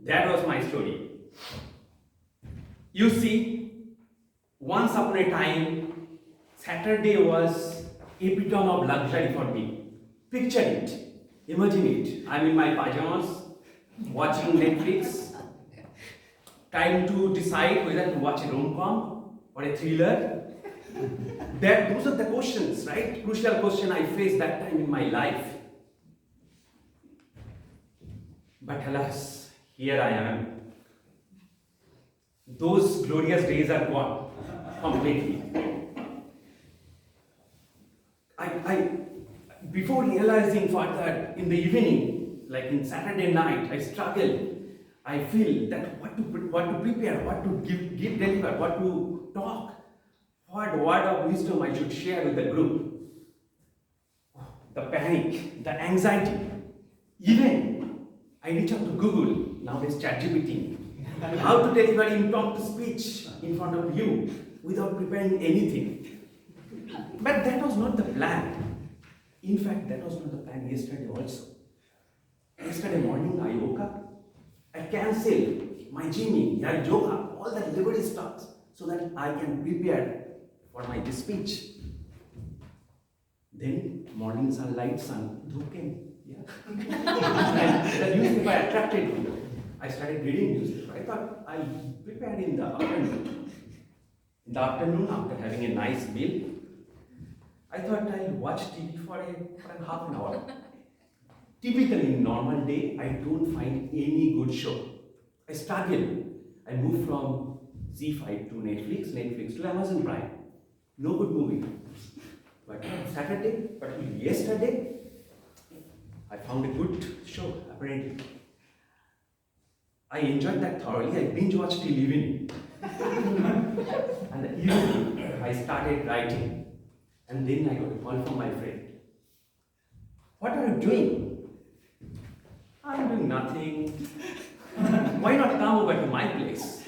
That was my story. You see, once upon a time, Saturday was epitome of luxury for me. Picture it, imagine it. I'm in my pajamas, watching Netflix, trying to decide whether to watch a rom-com or a thriller. Those are the questions, right? Crucial question I faced that time in my life. But alas, here I am. Those glorious days are gone completely. Before realizing further in the evening, like in Saturday night, I struggle. I feel that what to prepare, what to give deliver, what to talk, what word of wisdom I should share with the group. The panic, the anxiety. Even I reach out to Google, nowadays ChatGPT, how to deliver impromptu speech in front of you without preparing anything. But that was not the plan. In fact, that was not the plan yesterday also. Yesterday morning I woke up, I canceled my gymming, my yoga, all the liberty stuff so that I can prepare for my speech. Then morning sunlight, sun came. Yeah. And the newspaper attracted me. I started reading newspaper. I thought I'll prepare in the afternoon. In the afternoon, after having a nice meal, I thought I'll watch TV for a half an hour. Typically, in normal day, I don't find any good show. I struggle. I move from Z5 to Netflix, Netflix to Amazon Prime. No good movie. But Saturday, particularly yesterday, I found a good show, apparently. I enjoyed that thoroughly. I binge watched till evening. And the evening, I started writing. And then I got a call from my friend. What are you doing? I'm doing nothing. Why not come over to my place?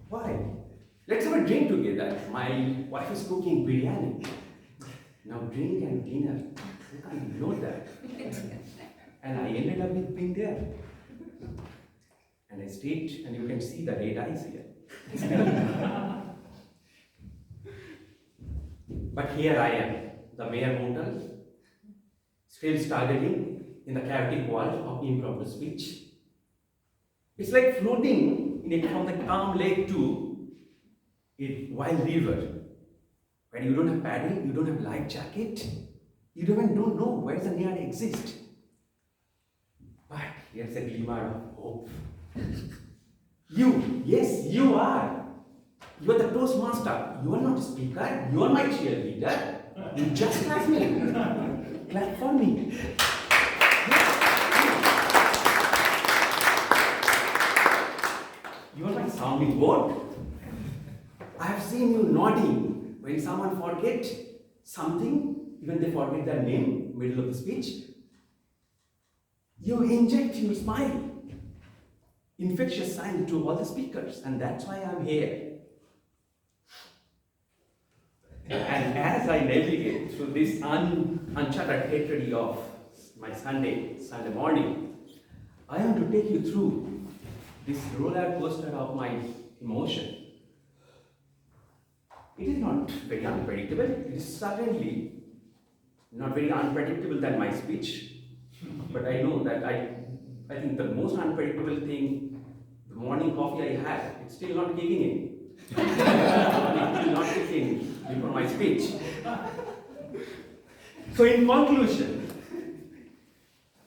Why? Let's have a drink together. My wife is cooking biryani. Now drink and dinner. You can't ignore that. And I ended up with being there. And I stayed, and you can see the red eyes here. But here I am, the mere mortal, still struggling in the chaotic world of improper speech. It's like floating from the calm lake to a wild river. When you don't have paddle, you don't have life jacket, you don't know where the near exist. But here's a glimmer of hope. You, yes, you are. You are the Toastmaster. You are not a speaker. You are my cheerleader. You just clap me. Clap for me. You are my sounding board. I have seen you nodding when someone forgets something, even they forget their name, middle of the speech. You inject your smile. Infectious sign to all the speakers, and that's why I'm here. And as I navigate through this uncharted territory of my Sunday morning, I want to take you through this roller coaster of my emotion. It is not very unpredictable. It is certainly not very unpredictable than my speech. But I know that I think the most unpredictable thing, the morning coffee I had, it's still not kicking in. It's still not kicking in before my speech. So in conclusion,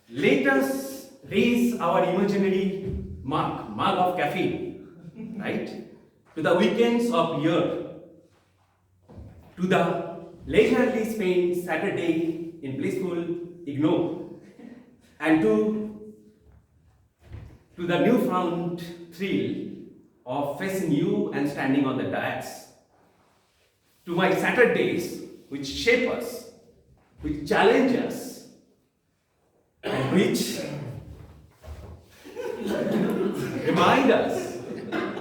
let us raise our imaginary mug of caffeine, right? To the weekends of year, to the leisurely spent Saturday in blissful ignore, and to the newfound thrill of facing you and standing on the dais, to my Saturdays which shape us, which challenge us, and which remind us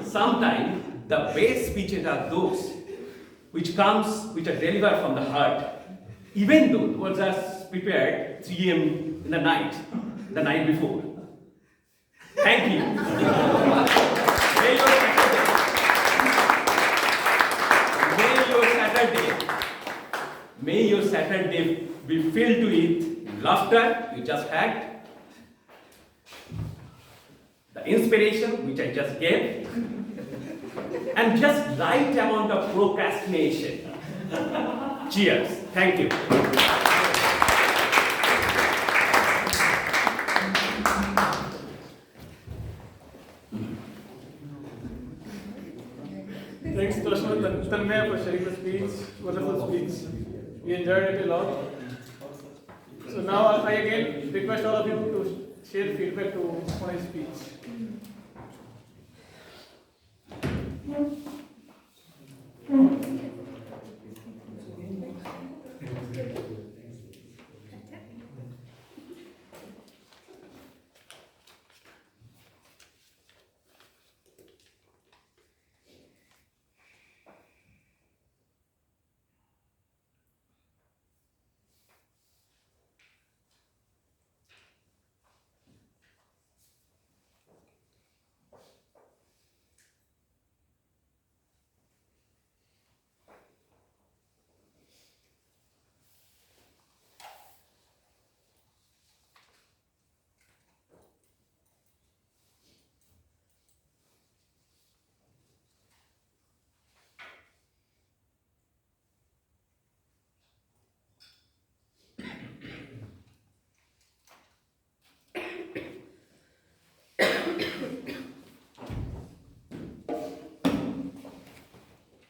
sometimes the best speeches are those which are delivered from the heart, even though those are prepared 3 a.m. in the night before. Thank you. May your Saturday be filled with laughter you just had, the inspiration which I just gave, and just right amount of procrastination. Cheers. Thank you. Thanks, Tanmaya, for sharing the speech, wonderful speech. We enjoyed it a lot. So now I again request all of you to share feedback to my speech.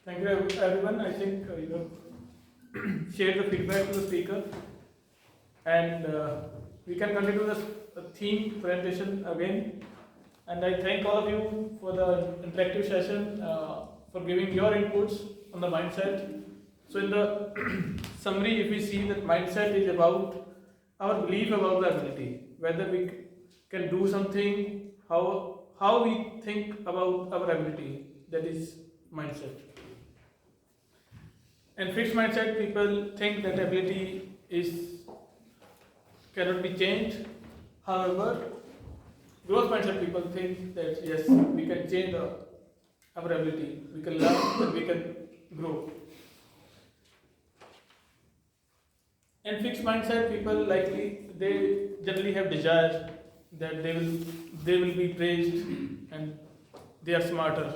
Thank you everyone. I think you have shared the feedback to the speaker, and we can continue this theme presentation again. And I thank all of you for the interactive session, for giving your inputs on the mindset. So in the summary, if we see that mindset is about our belief about the ability, whether we can do something, how we think about our ability, that is mindset. And fixed mindset people think that ability cannot be changed. However, growth mindset people think that yes, we can change our ability, we can learn and we can grow. And fixed mindset people they generally have desire that they will be praised and they are smarter.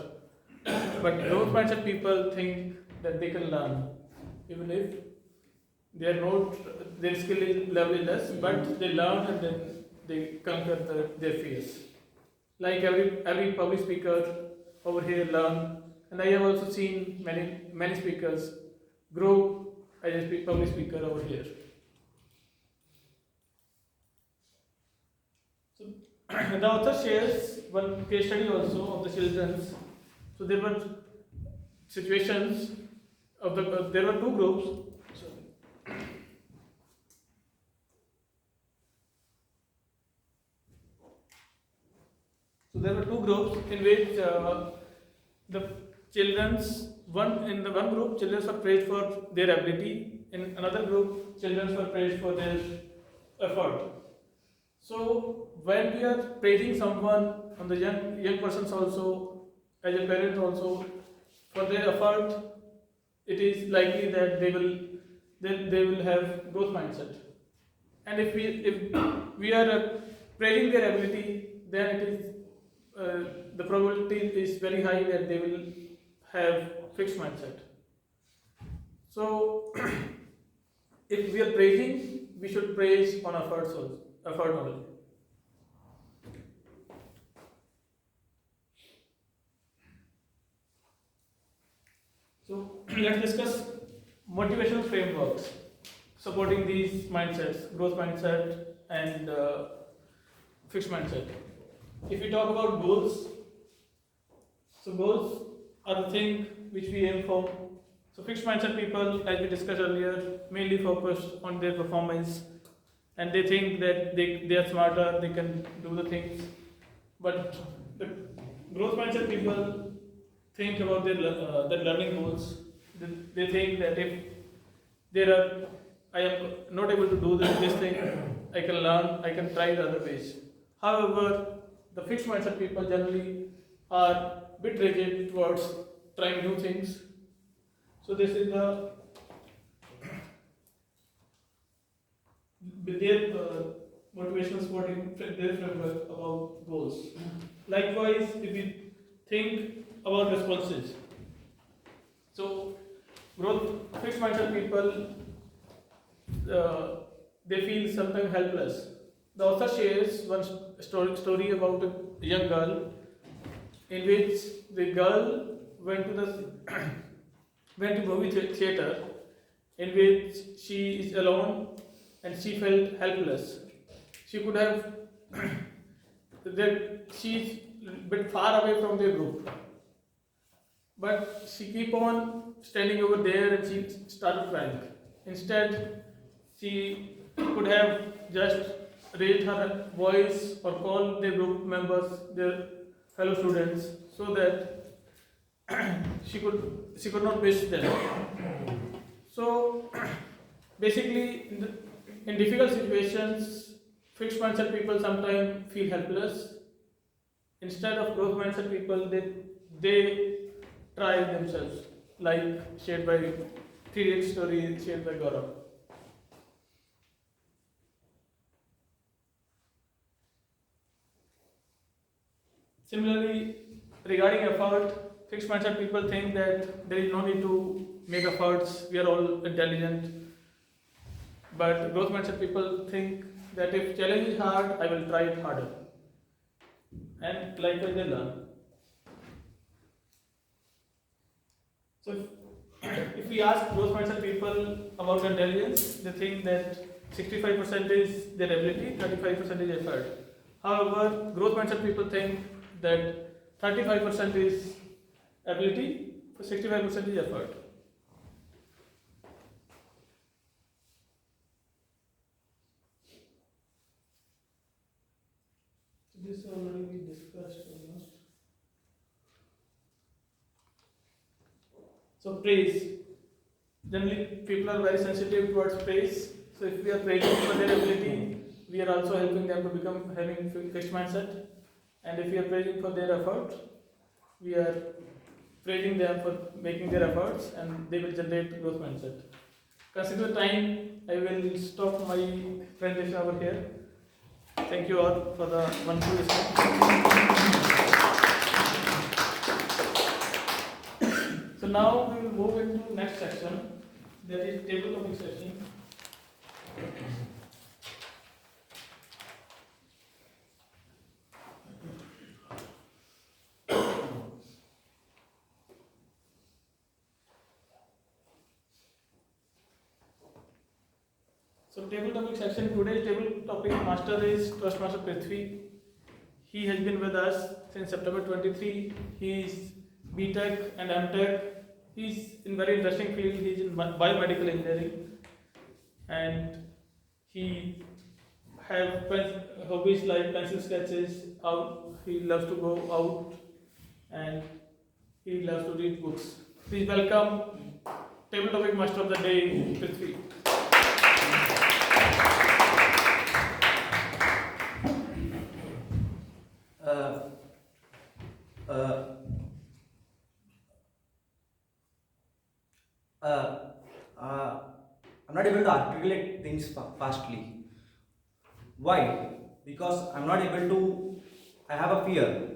But growth mindset people think that they can learn, even if they are not, their skill level is less, but they learn and then they conquer their fears. Like every public speaker over here learn, and I have also seen many speakers grow as a public speaker over here. So the author shares one case study also of the children's. So there were situations of there were two groups. So there were two groups in which the in the one group children were praised for their ability, in another group children were praised for their effort. So when we are praising someone, on the young persons also, as a parent also, for their effort, it is likely that they will have growth mindset. And if we are praising their ability, then it is the probability is very high that they will have fixed mindset. So if we are praising, we should praise on effort only. So let's discuss motivational frameworks supporting these mindsets, growth mindset and fixed mindset. If we talk about goals, so goals are the thing which we aim for. So fixed mindset people, as we discussed earlier, mainly focus on their performance, and they think that they are smarter, they can do the things. But the growth mindset people think about their learning goals. They think that if I am not able to do this thing, I can learn, I can try the other ways. However, the fixed mindset people generally are a bit rigid towards trying new things. So this is their motivational supporting their framework about goals. Likewise, if we think about responses, So, fixed mindset people, they feel sometimes helpless. The author shares one story about a young girl in which the girl went to the went to movie theater, in which she is alone and she felt helpless. She could have that she's a bit far away from the group, but she keep on standing over there and she started crying. Instead, she could have just raised her voice or called the group members, their fellow students, so that she could not miss them. So basically, in difficult situations, fixed mindset people sometimes feel helpless. Instead of growth mindset people, they try themselves, like shared by three story shared by Gaurav. Similarly, regarding effort, fixed mindset people think that there is no need to make efforts, we are all intelligent. But growth mindset people think that if challenge is hard, I will try it harder. And likewise they learn. So if we ask growth mindset people about intelligence, they think that 65% is their ability, 35% is effort. However, growth mindset people think that 35% is ability, 65% is effort. This already we discussed almost. So praise. Generally, people are very sensitive towards praise. So if we are praising for their ability, we are also helping them to become having fixed mindset. And if we are praising for their effort, we are praising them for making their efforts, and they will generate growth mindset. Consider time, I will stop my presentation over here. Thank you all for the wonderful discussion. So now we will move into next section, that is table topic section. So table topic section, today's table topic master is Toastmaster Prithvi. He has been with us since September 23. He is BTech and MTech. He is in very interesting field. He is in biomedical engineering, and he have hobbies like pencil sketches. Out, he loves to go out, and he loves to read books. Please welcome table topic master of the day, Prithvi. I'm not able to articulate things fastly. Why? Because I'm not able to, I have a fear.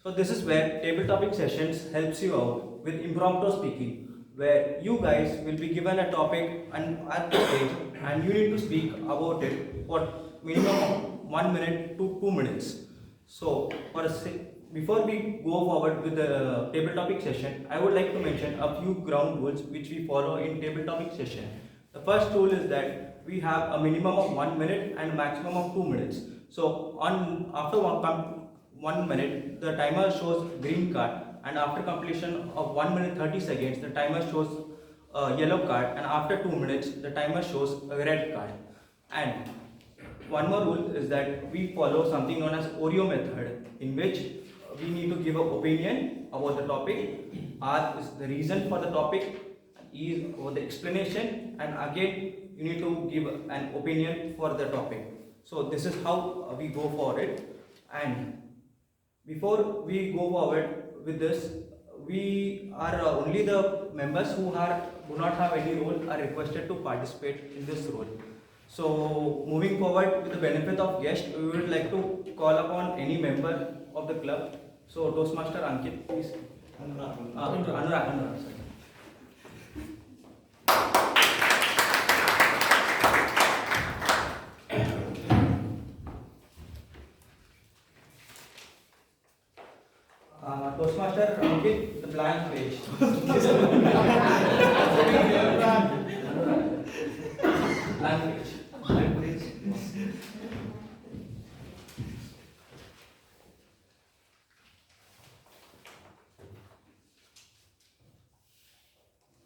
So this is where table topic sessions helps you out with impromptu speaking, where you guys will be given a topic and at the stage, and you need to speak about it for minimum of 1 minute to 2 minutes. So before we go forward with the table topic session, I would like to mention a few ground rules which we follow in table topic session. The first rule is that we have a minimum of 1 minute and maximum of 2 minutes. So after 1 minute, the timer shows green card, and after completion of 1 minute 30 seconds, the timer shows a yellow card, and after 2 minutes, the timer shows a red card. And one more rule is that we follow something known as Oreo method, in which we need to give an opinion about the topic. R is the reason for the topic, E is for the explanation, and again you need to give an opinion for the topic. So this is how we go for it. And before we go forward with this, we are only the members who do not have any role are requested to participate in this role. So moving forward with the benefit of guest, we would like to call upon any member of the club. So Toastmaster Ankit, please. Anurag. blank page. Blank page.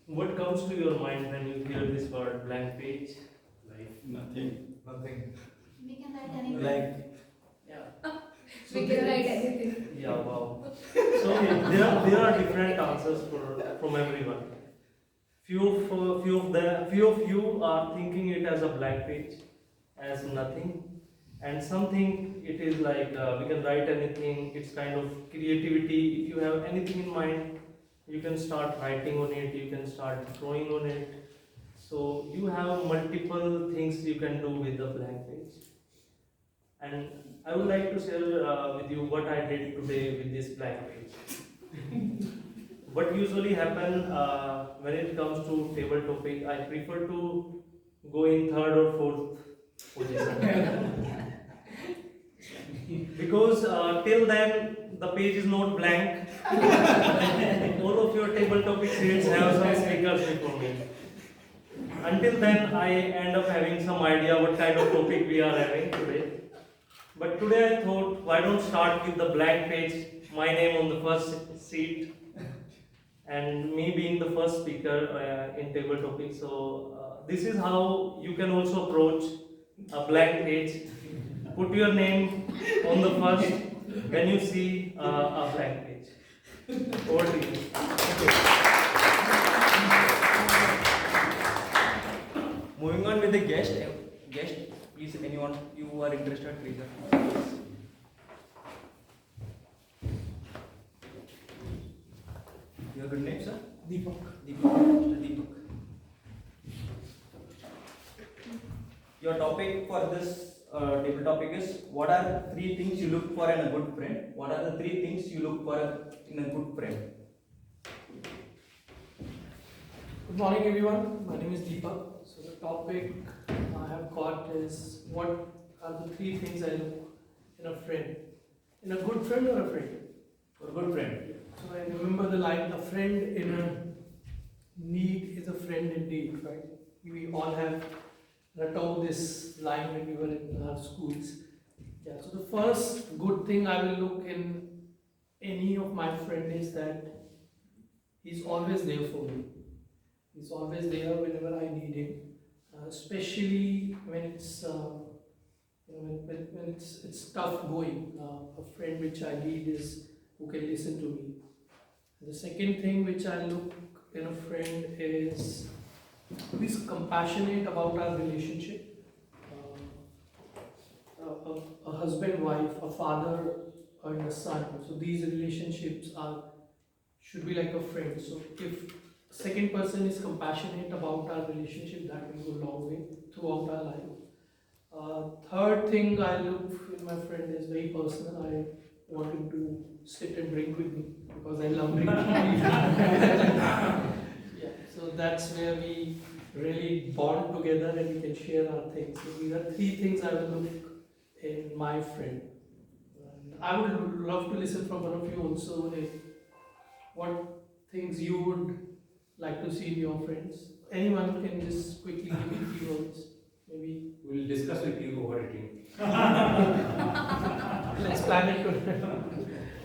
What comes to your mind when you hear this word blank page? Nothing. Nothing. We can write anything. Like, Yeah. We can write anything. Yeah, wow. So there are different answers from everyone. Few of you are thinking it as a blank page, as nothing, and something it is like we can write anything. It's kind of creativity. If you have anything in mind, you can start writing on it. You can start drawing on it. So you have multiple things you can do with the blank page. And I would like to share with you what I did today with this blank page. What usually happen when it comes to table topic, I prefer to go in third or fourth position. Because till then the page is not blank. All of your table topic sheets have some stickers before me. Until then I end up having some idea what kind of topic we are having today. But today I thought, why don't start with the blank page, my name on the first seat, and me being the first speaker in table topic. So this is how you can also approach a blank page. Put your name on the first when you see a blank page. Over to you. Moving on with the guest, please, anyone you are interested, raise your hand. Your good name, sir? Deepak. Mr. Deepak. Your topic for this table topic is, what are the 3 things you look for in a good friend? What are the 3 things you look for in a good friend? Good morning, everyone. My name is Deepak. So the topic I have got is, what are the 3 things I look in a friend? In a good friend or a friend? For a good friend. So I remember the line, a friend in a need is a friend indeed, right? We all have told this line when we were in our schools. Yeah, so the first good thing I will look in any of my friend is that he's always there for me. He's always there whenever I need him, especially when it's when it's tough going. A friend which I need is who can listen to me. The second thing which I look in a friend is who is compassionate about our relationship. A husband, wife, a father, and a son. So these relationships should be like a friend. So if second person is compassionate about our relationship, that will go a long way throughout our life. Third thing I look in my friend is very personal. I want him to sit and drink with me because I love drinking. Yeah, so that's where we really bond together and we can share our things. So these are 3 things I will look in my friend. And I would love to listen from one of you also, what things you would like to see in your friends. Anyone can just quickly give me 3 words. Maybe we'll discuss with you over eating. let's plan it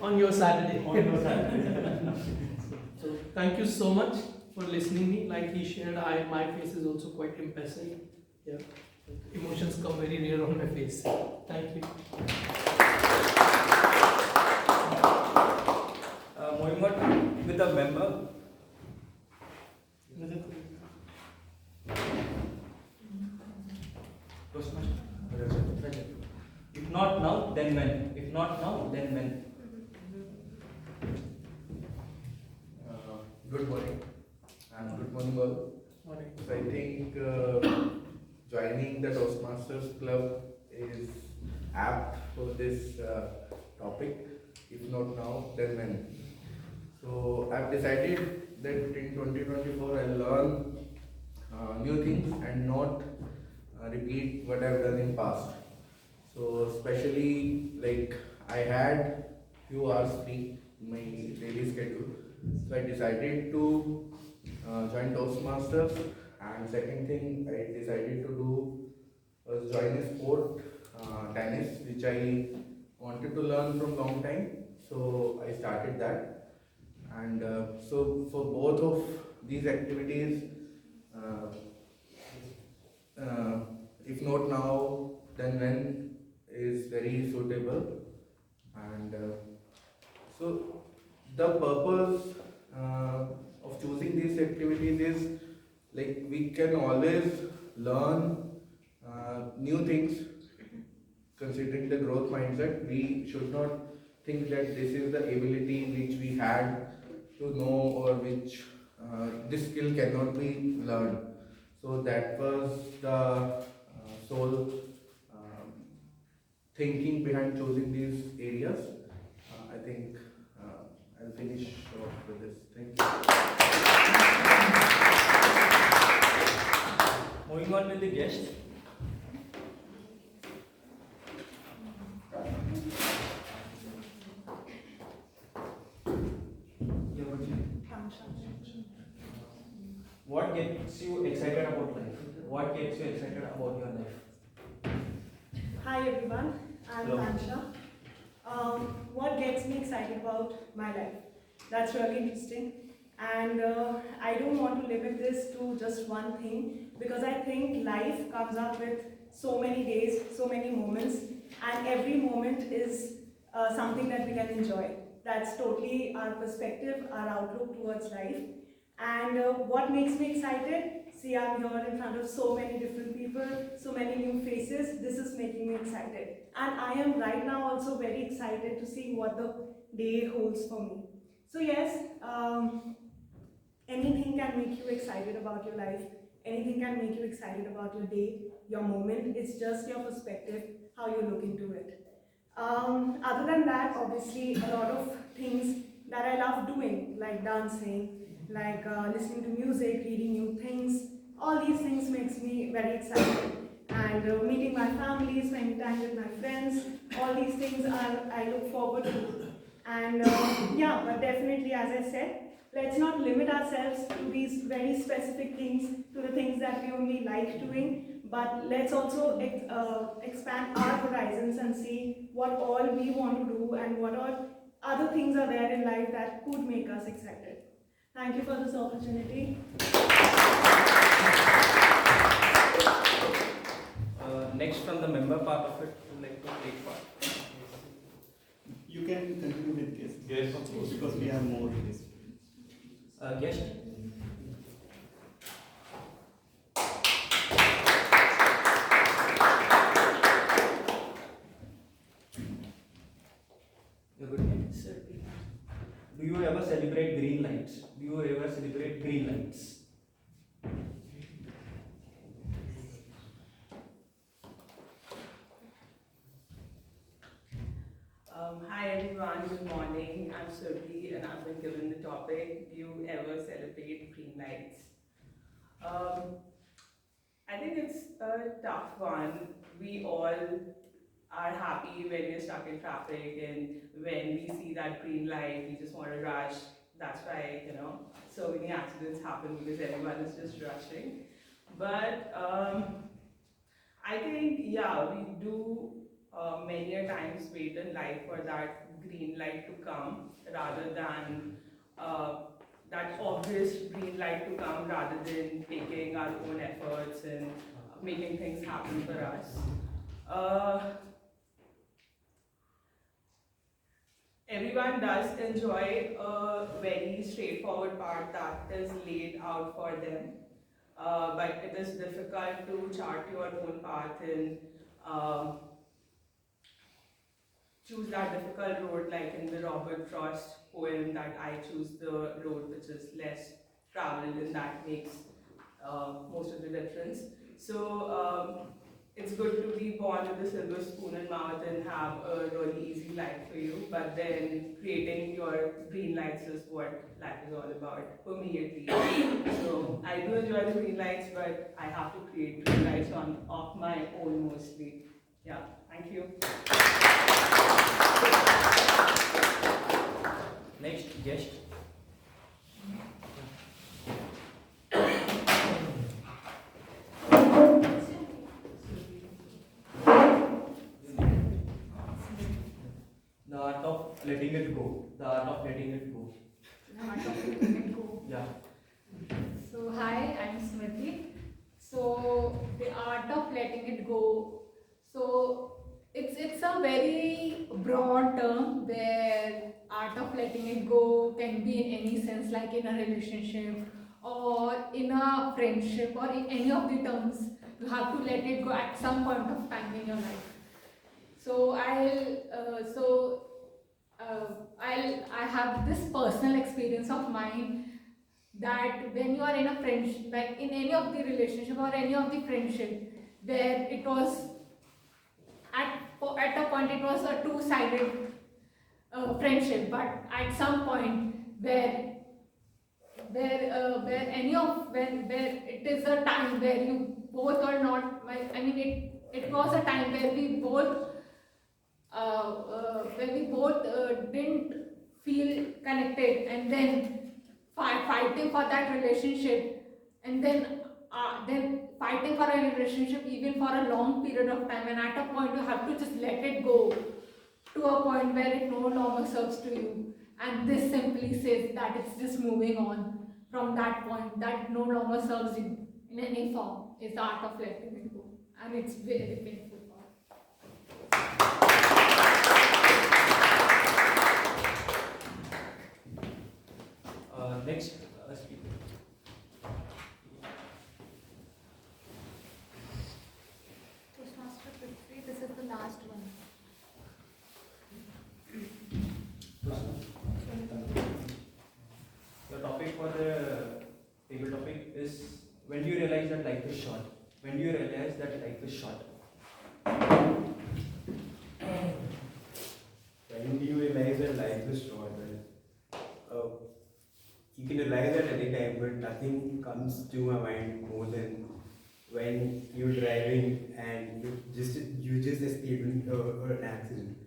on your Saturday. So thank you so much for listening me. Like he shared, my face is also quite impassive. Yeah, emotions come very rare on my face. Thank you. Moving on with a member. If not now, then when? If not now, then when? Good morning, and good morning all. Morning. So I think joining the Toastmasters club is apt for this topic. If not now, then when? So I've decided that in 2024 I'll learn new things and not repeat what I've done in past. So especially like I had few hours free in my daily schedule. So I decided to join Toastmasters, and second thing I decided to do was join a sport, tennis, which I wanted to learn from long time. So I started that, and so for both of these activities, uh, if not now, then when is very suitable, and so the purpose of choosing these activities is like we can always learn new things. Considering the growth mindset, we should not think that this is the ability which we had to know, or which this skill cannot be learned. So that was the sole thinking behind choosing these areas. I think I'll finish off with this. Thank you. Moving on with the guest. What gets you excited about life? What gets you excited about your life? Hi everyone, I'm Hello. Kansha. What gets me excited about my life? That's really interesting. And I don't want to limit this to just one thing, because I think life comes up with so many days, so many moments, and every moment is something that we can enjoy. That's totally our perspective, our outlook towards life. And what makes me excited? See, I'm here in front of so many different people, so many new faces. This is making me excited. And I am right now also very excited to see what the day holds for me. So yes, anything can make you excited about your life. Anything can make you excited about your day, your moment. It's just your perspective, how you look into it. Other than that, obviously, a lot of things that I love doing, like dancing, like listening to music, reading new things. All these things makes me very excited. And meeting my family, spending time with my friends, all these things I look forward to. And yeah, but definitely, as I said, let's not limit ourselves to these very specific things, to the things that we only like doing, but let's also expand our horizons and see what all we want to do and what all other things are there in life that could make us excited. Thank you for this opportunity. Next, from the member part of it, would like to take part. You can continue with guest. Guest, of course, because we have more guests. Guest. You're good. Do you ever celebrate green lights? Do you ever celebrate green lights? Hi everyone, good morning. I'm Surbi and I've been given the topic, do you ever celebrate green lights? I think it's a tough one. We all are happy when we're stuck in traffic, and when we see that green light, we just want to rush. That's why, so many accidents happen, because everyone is just rushing. But I think, yeah, we do many a times wait in life for that green light to come, rather than that obvious green light to come, rather than taking our own efforts and making things happen for us. Everyone does enjoy a very straightforward path that is laid out for them, but it is difficult to chart your own path and choose that difficult road, like in the Robert Frost poem, that I choose the road which is less traveled, and that makes most of the difference. So it's good to be born with a silver spoon in mouth and have a really easy life for you, but then creating your green lights is what life is all about, for me at least. So I do enjoy the green lights, but I have to create green lights of my own mostly. Yeah, thank you. Next guest. go. The art of letting it go. Art of letting it go. Yeah. So hi, I'm Smriti. So the art of letting it go. So it's a very broad term where art of letting it go can be in any sense, like in a relationship or in a friendship or in any of the terms. You have to let it go at some point of time in your life. So I have this personal experience of mine that when you are in a friendship, like in any of the relationship or any of the friendship, where it was at a point it was a two-sided friendship, but at some point where any of where it is a time where you both are not. I mean, it was a time where we both didn't feel connected, and then fighting for that relationship, and then fighting for a relationship even for a long period of time, and at a point you have to just let it go to a point where it no longer serves to you, and this simply says that it's just moving on from that point that no longer serves you in any form. Is the art of letting it go, and it's very painful. Next speaker. Toastmaster Prithvi, this is the last one. The topic for the table topic is, when do you realize that life is short? When do you realize that life is short? When do you realize that life is short? You can realize that any time, but nothing comes to my mind more than when you're driving and you just escaped an accident.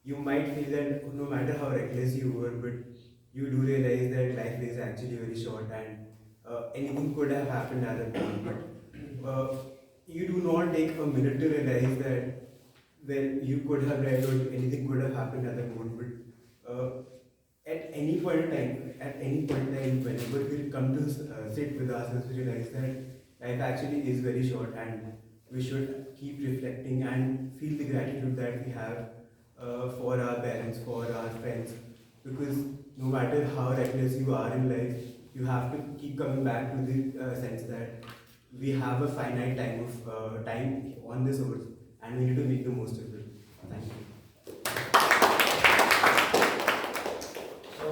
You might feel that no matter how reckless you were, but you do realize that life is actually very short, and anything could have happened at that point. But you do not take a minute to realize that, well, you could have died or anything could have happened at that moment. But at any point in time, whenever we come to sit with ourselves, we realize that life actually is very short, and we should keep reflecting and feel the gratitude that we have for our parents, for our friends, because no matter how reckless you are in life, you have to keep coming back to the sense that we have a finite time on this earth, and we need to make the most of it. Thank you. So,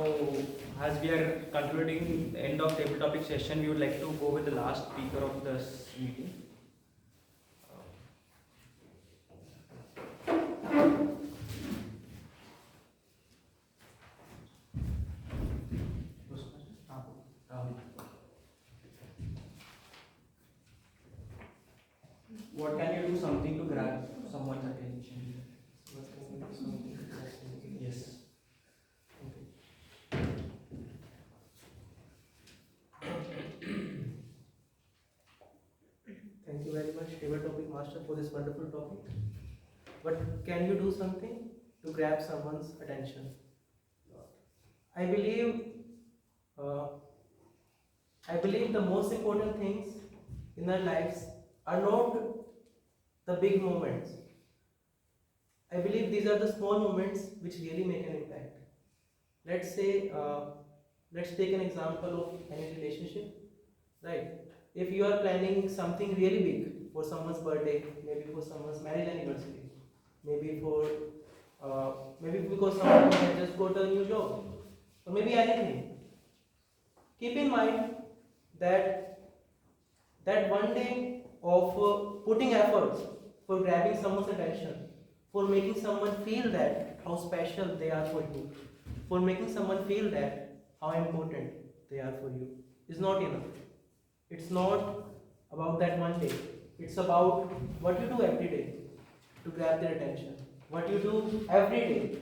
as we are concluding the end of table topic session, we would like to go with the last speaker of this meeting. What can you do something to grab someone's attention? Yes. Thank you very much, table topic master, for this wonderful topic. But can you do something to grab someone's attention? I believe the most important things in our lives are not the big moments. I believe these are the small moments which really make an impact. Let's say, let's take an example of any relationship, right? If you are planning something really big for someone's birthday, maybe for someone's marriage anniversary, maybe because someone has just got a new job, or maybe anything, keep in mind that one day of putting efforts for grabbing someone's attention, for making someone feel that how special they are for you, for making someone feel that how important they are for you, is not enough. It's not about that one day. It's about what you do every day to grab their attention. What you do every day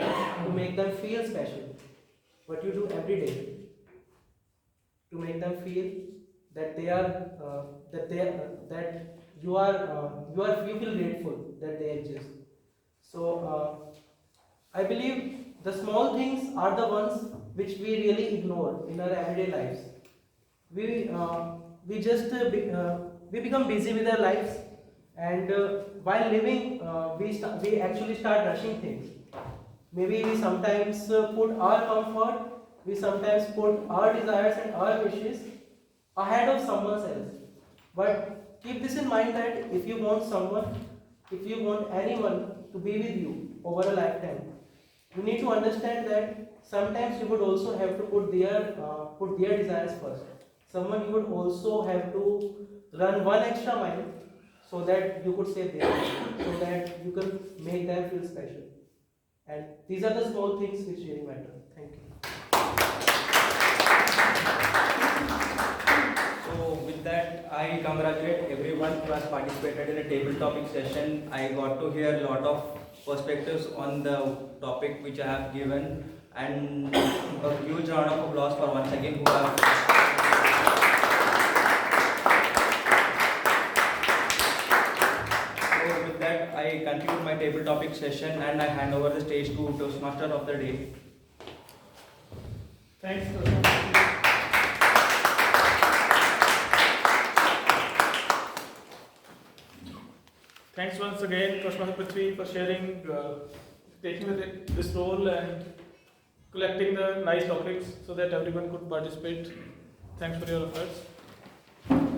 to make them feel special. What you do every day to make them feel that they are you feel grateful that they exist. So I believe The small things are the ones which we really ignore in our everyday lives. We just we become busy with our lives, and while living, we actually start rushing things. Maybe we sometimes put our comfort, we sometimes put our desires and our wishes ahead of someone else. But keep this in mind that if you want someone, if you want anyone to be with you over a lifetime, you need to understand that sometimes you would also have to put their desires first. Someone you would also have to run one extra mile so that you could save their life, so that you can make them feel special. And these are the small things which really matter. Thank you. So with that, I congratulate everyone who has participated in a table topic session. I got to hear a lot of perspectives on the topic which I have given, and a huge round of applause for once again who have. So with that, I conclude my table topic session and I hand over the stage to Toastmaster of the day. Thanks, Toastmasters. Thanks once again, Toastmaster Prithvi, for sharing, taking this role and collecting the nice topics so that everyone could participate. Thanks for your efforts.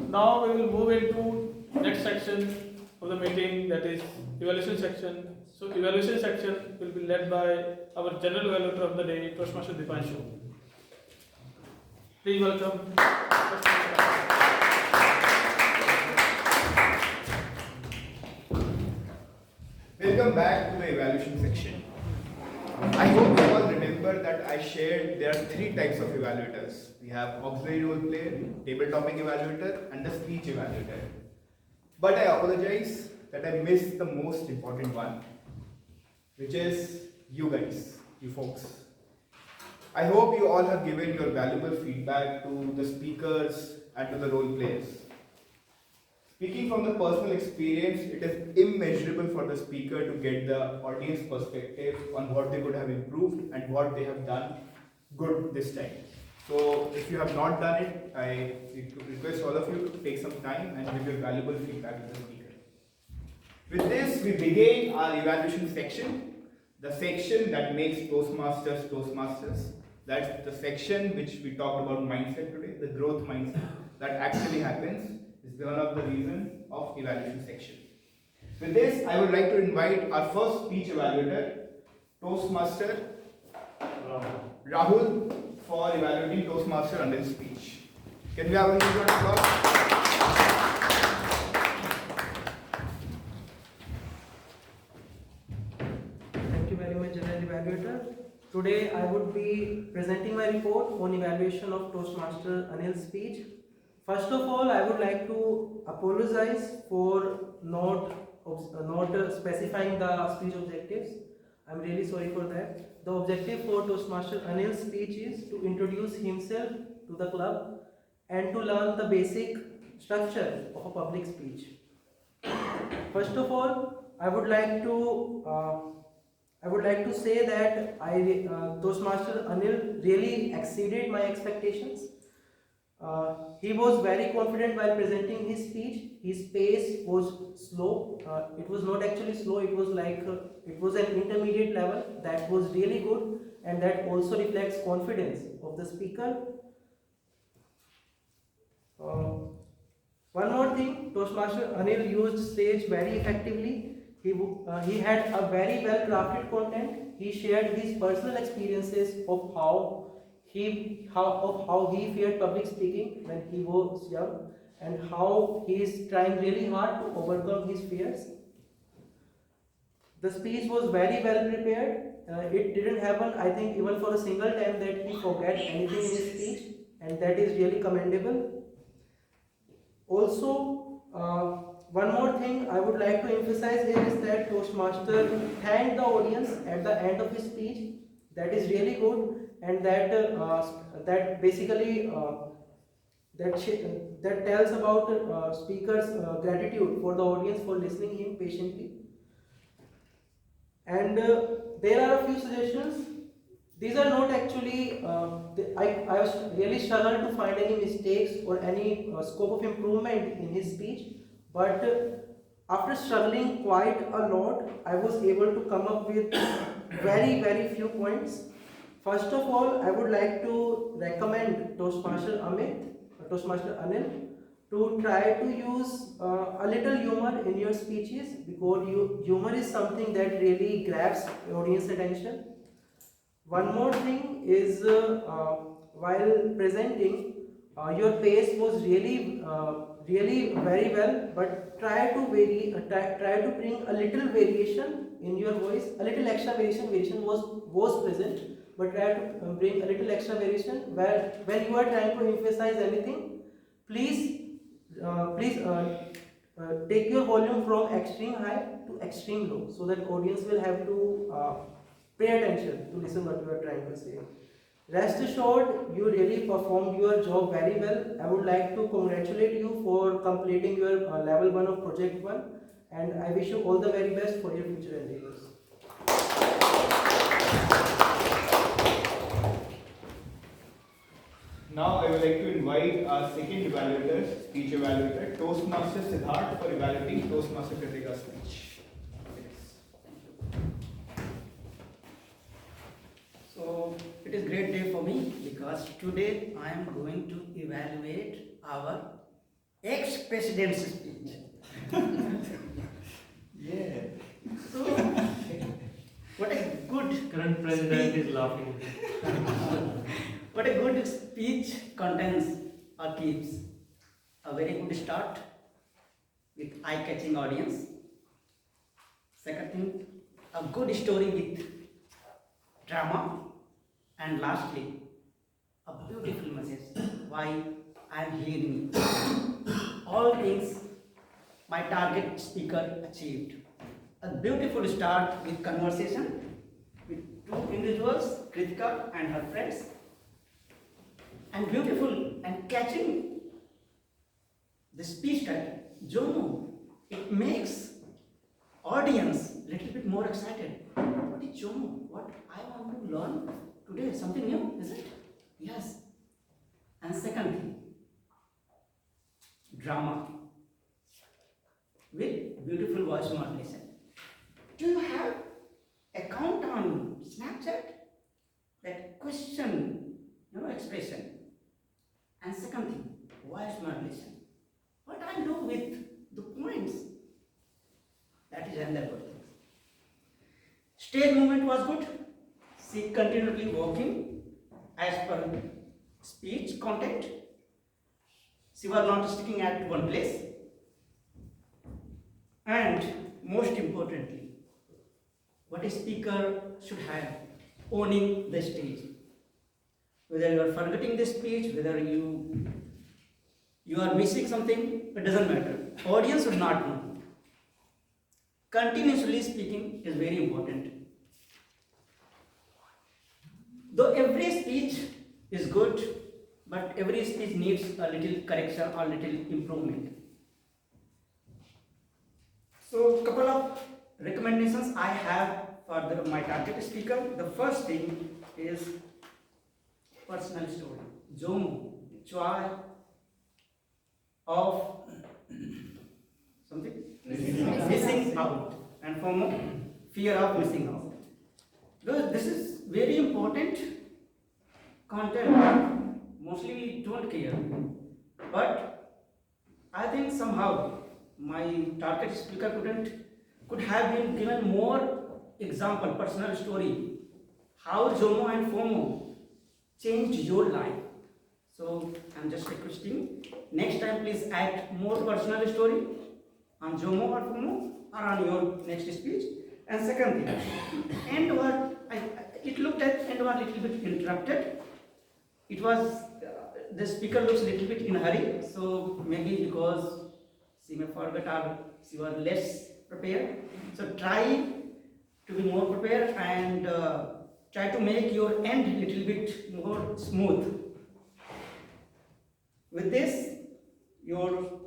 Now we will move into next section of the meeting, that is evaluation section. So evaluation section will be led by our general evaluator of the day, Toastmaster Dipanshu. Please welcome. Welcome back to the evaluation section. I hope you all remember that I shared there are 3 types of evaluators. We have auxiliary role player, table topic evaluator, and the speech evaluator. But I apologize that I missed the most important one, which is you guys, you folks. I hope you all have given your valuable feedback to the speakers and to the role players. Speaking from the personal experience, it is immeasurable for the speaker to get the audience perspective on what they could have improved and what they have done good this time. So if you have not done it, I request all of you to take some time and give your valuable feedback to the speaker. With this, we begin our evaluation section, the section that makes Toastmasters Toastmasters. That's the section which we talked about mindset today, the growth mindset that actually happens. Is one of the reasons of evaluation section. With this, I would like to invite our first speech evaluator, Toastmaster Rahul, for evaluating Toastmaster under speech. Can we have a huge round of applause? Thank you very much, General Evaluator. Today I would be presenting my report on evaluation of Toastmaster Anil's speech. First of all, I would like to apologize for not specifying the speech objectives. I'm really sorry for that. The objective for Toastmaster Anil's speech is to introduce himself to the club and to learn the basic structure of a public speech. First of all, I would like to say that Toastmaster Anil really exceeded my expectations. He was very confident while presenting his speech. His pace was slow. It was not actually slow. It was like it was an intermediate level that was really good, and that also reflects confidence of the speaker. One more thing, Toastmaster Anil used stage very effectively. He had a very well crafted content. He shared his personal experiences of how he feared public speaking when he was young, and how he is trying really hard to overcome his fears. The speech was very well prepared. It didn't happen, I think, even for a single time that he forgot anything in his speech, and that is really commendable. Also, one more thing I would like to emphasize here is that Toastmaster thanked the audience at the end of his speech. That is really good, and that basically that tells about speaker's gratitude for the audience for listening him patiently. And there are a few suggestions These are not actually, I was really struggled to find any mistakes or any scope of improvement in his speech, but after struggling quite a lot, I was able to come up with very few points. First of all, I would like to recommend Toastmaster Amit, Toastmaster Anil, to try to use a little humor in your speeches, because humor is something that really grabs audience attention. One more thing is while presenting, your pace was really very well, but try to try to bring a little variation in your voice, a little extra variation. Variation was present, but try to bring a little extra variation where when you are trying to emphasize anything, please take your volume from extreme high to extreme low, so that audience will have to pay attention to listen what you are trying to say. Rest assured, you really performed your job very well. I would like to congratulate you for completing your level 1 of project 1, and I wish you all the very best for your future endeavors. Now I would like to invite our second evaluator, speech evaluator, Toastmaster Siddharth, for evaluating Toastmaster Kritika's speech. So it is a great day for me because today I am going to evaluate our ex-president's speech. Yeah. So what a good Current president is laughing. what a good speech contains or keeps a very good start with eye-catching audience. Second thing, a good story with drama. And lastly, a beautiful message why I am hearing it. All things my target speaker achieved. A beautiful start with conversation with two individuals, Kritika and her friends. And beautiful and catching the speech title, Jomo. It makes audience little bit more excited. What is Jomo? What I want to learn today, something new, is it? Yes. And second thing, drama with beautiful voice modulation. Do you have account on Snapchat? That question, expression. And second thing, voice modulation. What I do with the points? That is another good thing. Stage movement was good. She continually walking as per speech content. She was not sticking at one place. And most importantly, what a speaker should have, owning the stage. Whether you are forgetting the speech, whether you are missing something, it doesn't matter. Audience should not know. Continuously speaking is very important. Though every speech is good, but every speech needs a little correction or little improvement. So, couple of recommendations I have for my target speaker. The first thing is personal story. Jomo, joy of something? Missing out. And FOMO, fear of missing out. This is very important content. Mostly we don't care. But I think somehow my target speaker could have been given more example, personal story, how Jomo and FOMO changed your life. So I'm just requesting, next time please add more personal story on Jomo or FOMO or on your next speech. And second thing, end word, it looked at end word little bit interrupted. It was, the speaker looks a little bit in a hurry, so maybe because she may forget or she was less prepared. So try to be more prepared and try to make your end little bit more smooth. With this, your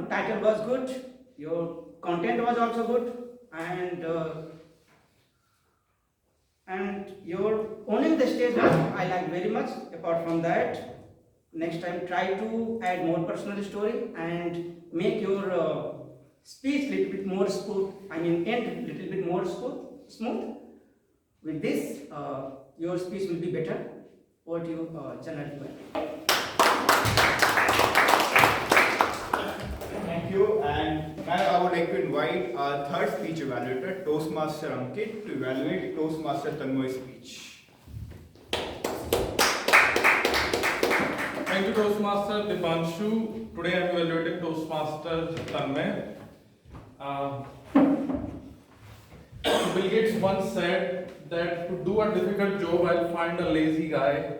title was good, your content was also good, and and your owning the stage I like very much. Apart from that, next time try to add more personal story and make your speech little bit more smooth. I mean, end little bit more smooth. With this, your speech will be better. Over to you, General. Thank you. And now I would like to invite our third speech evaluator, Toastmaster Ankit, to evaluate Toastmaster Tanmoy's speech. Thank you, Toastmaster Dipanshu. Today I am evaluating Toastmaster Tanmay. Bill Gates once said that to do a difficult job, I'll find a lazy guy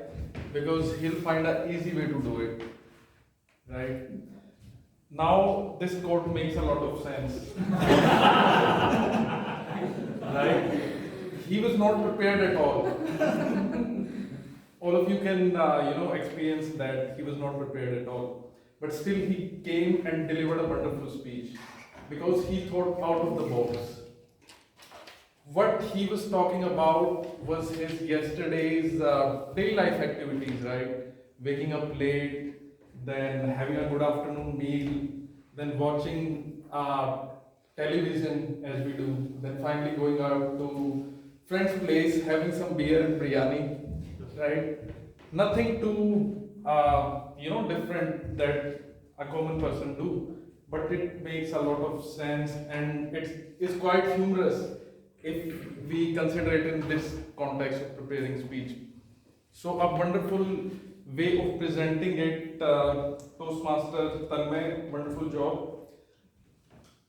because he'll find an easy way to do it. Right? Now, this quote makes a lot of sense. Right? He was not prepared at all. All of you can, experience that he was not prepared at all. But still, he came and delivered a wonderful speech because he thought out of the box. What he was talking about was his yesterday's daily life activities, right? Waking up late, then having a good afternoon meal, then watching television as we do, then finally going out to friend's place, having some beer and biryani, right? Nothing too, different that a common person do, but it makes a lot of sense and it is quite humorous if we consider it in this context of preparing speech. So a wonderful way of presenting it, Toastmaster Tanmay, wonderful job.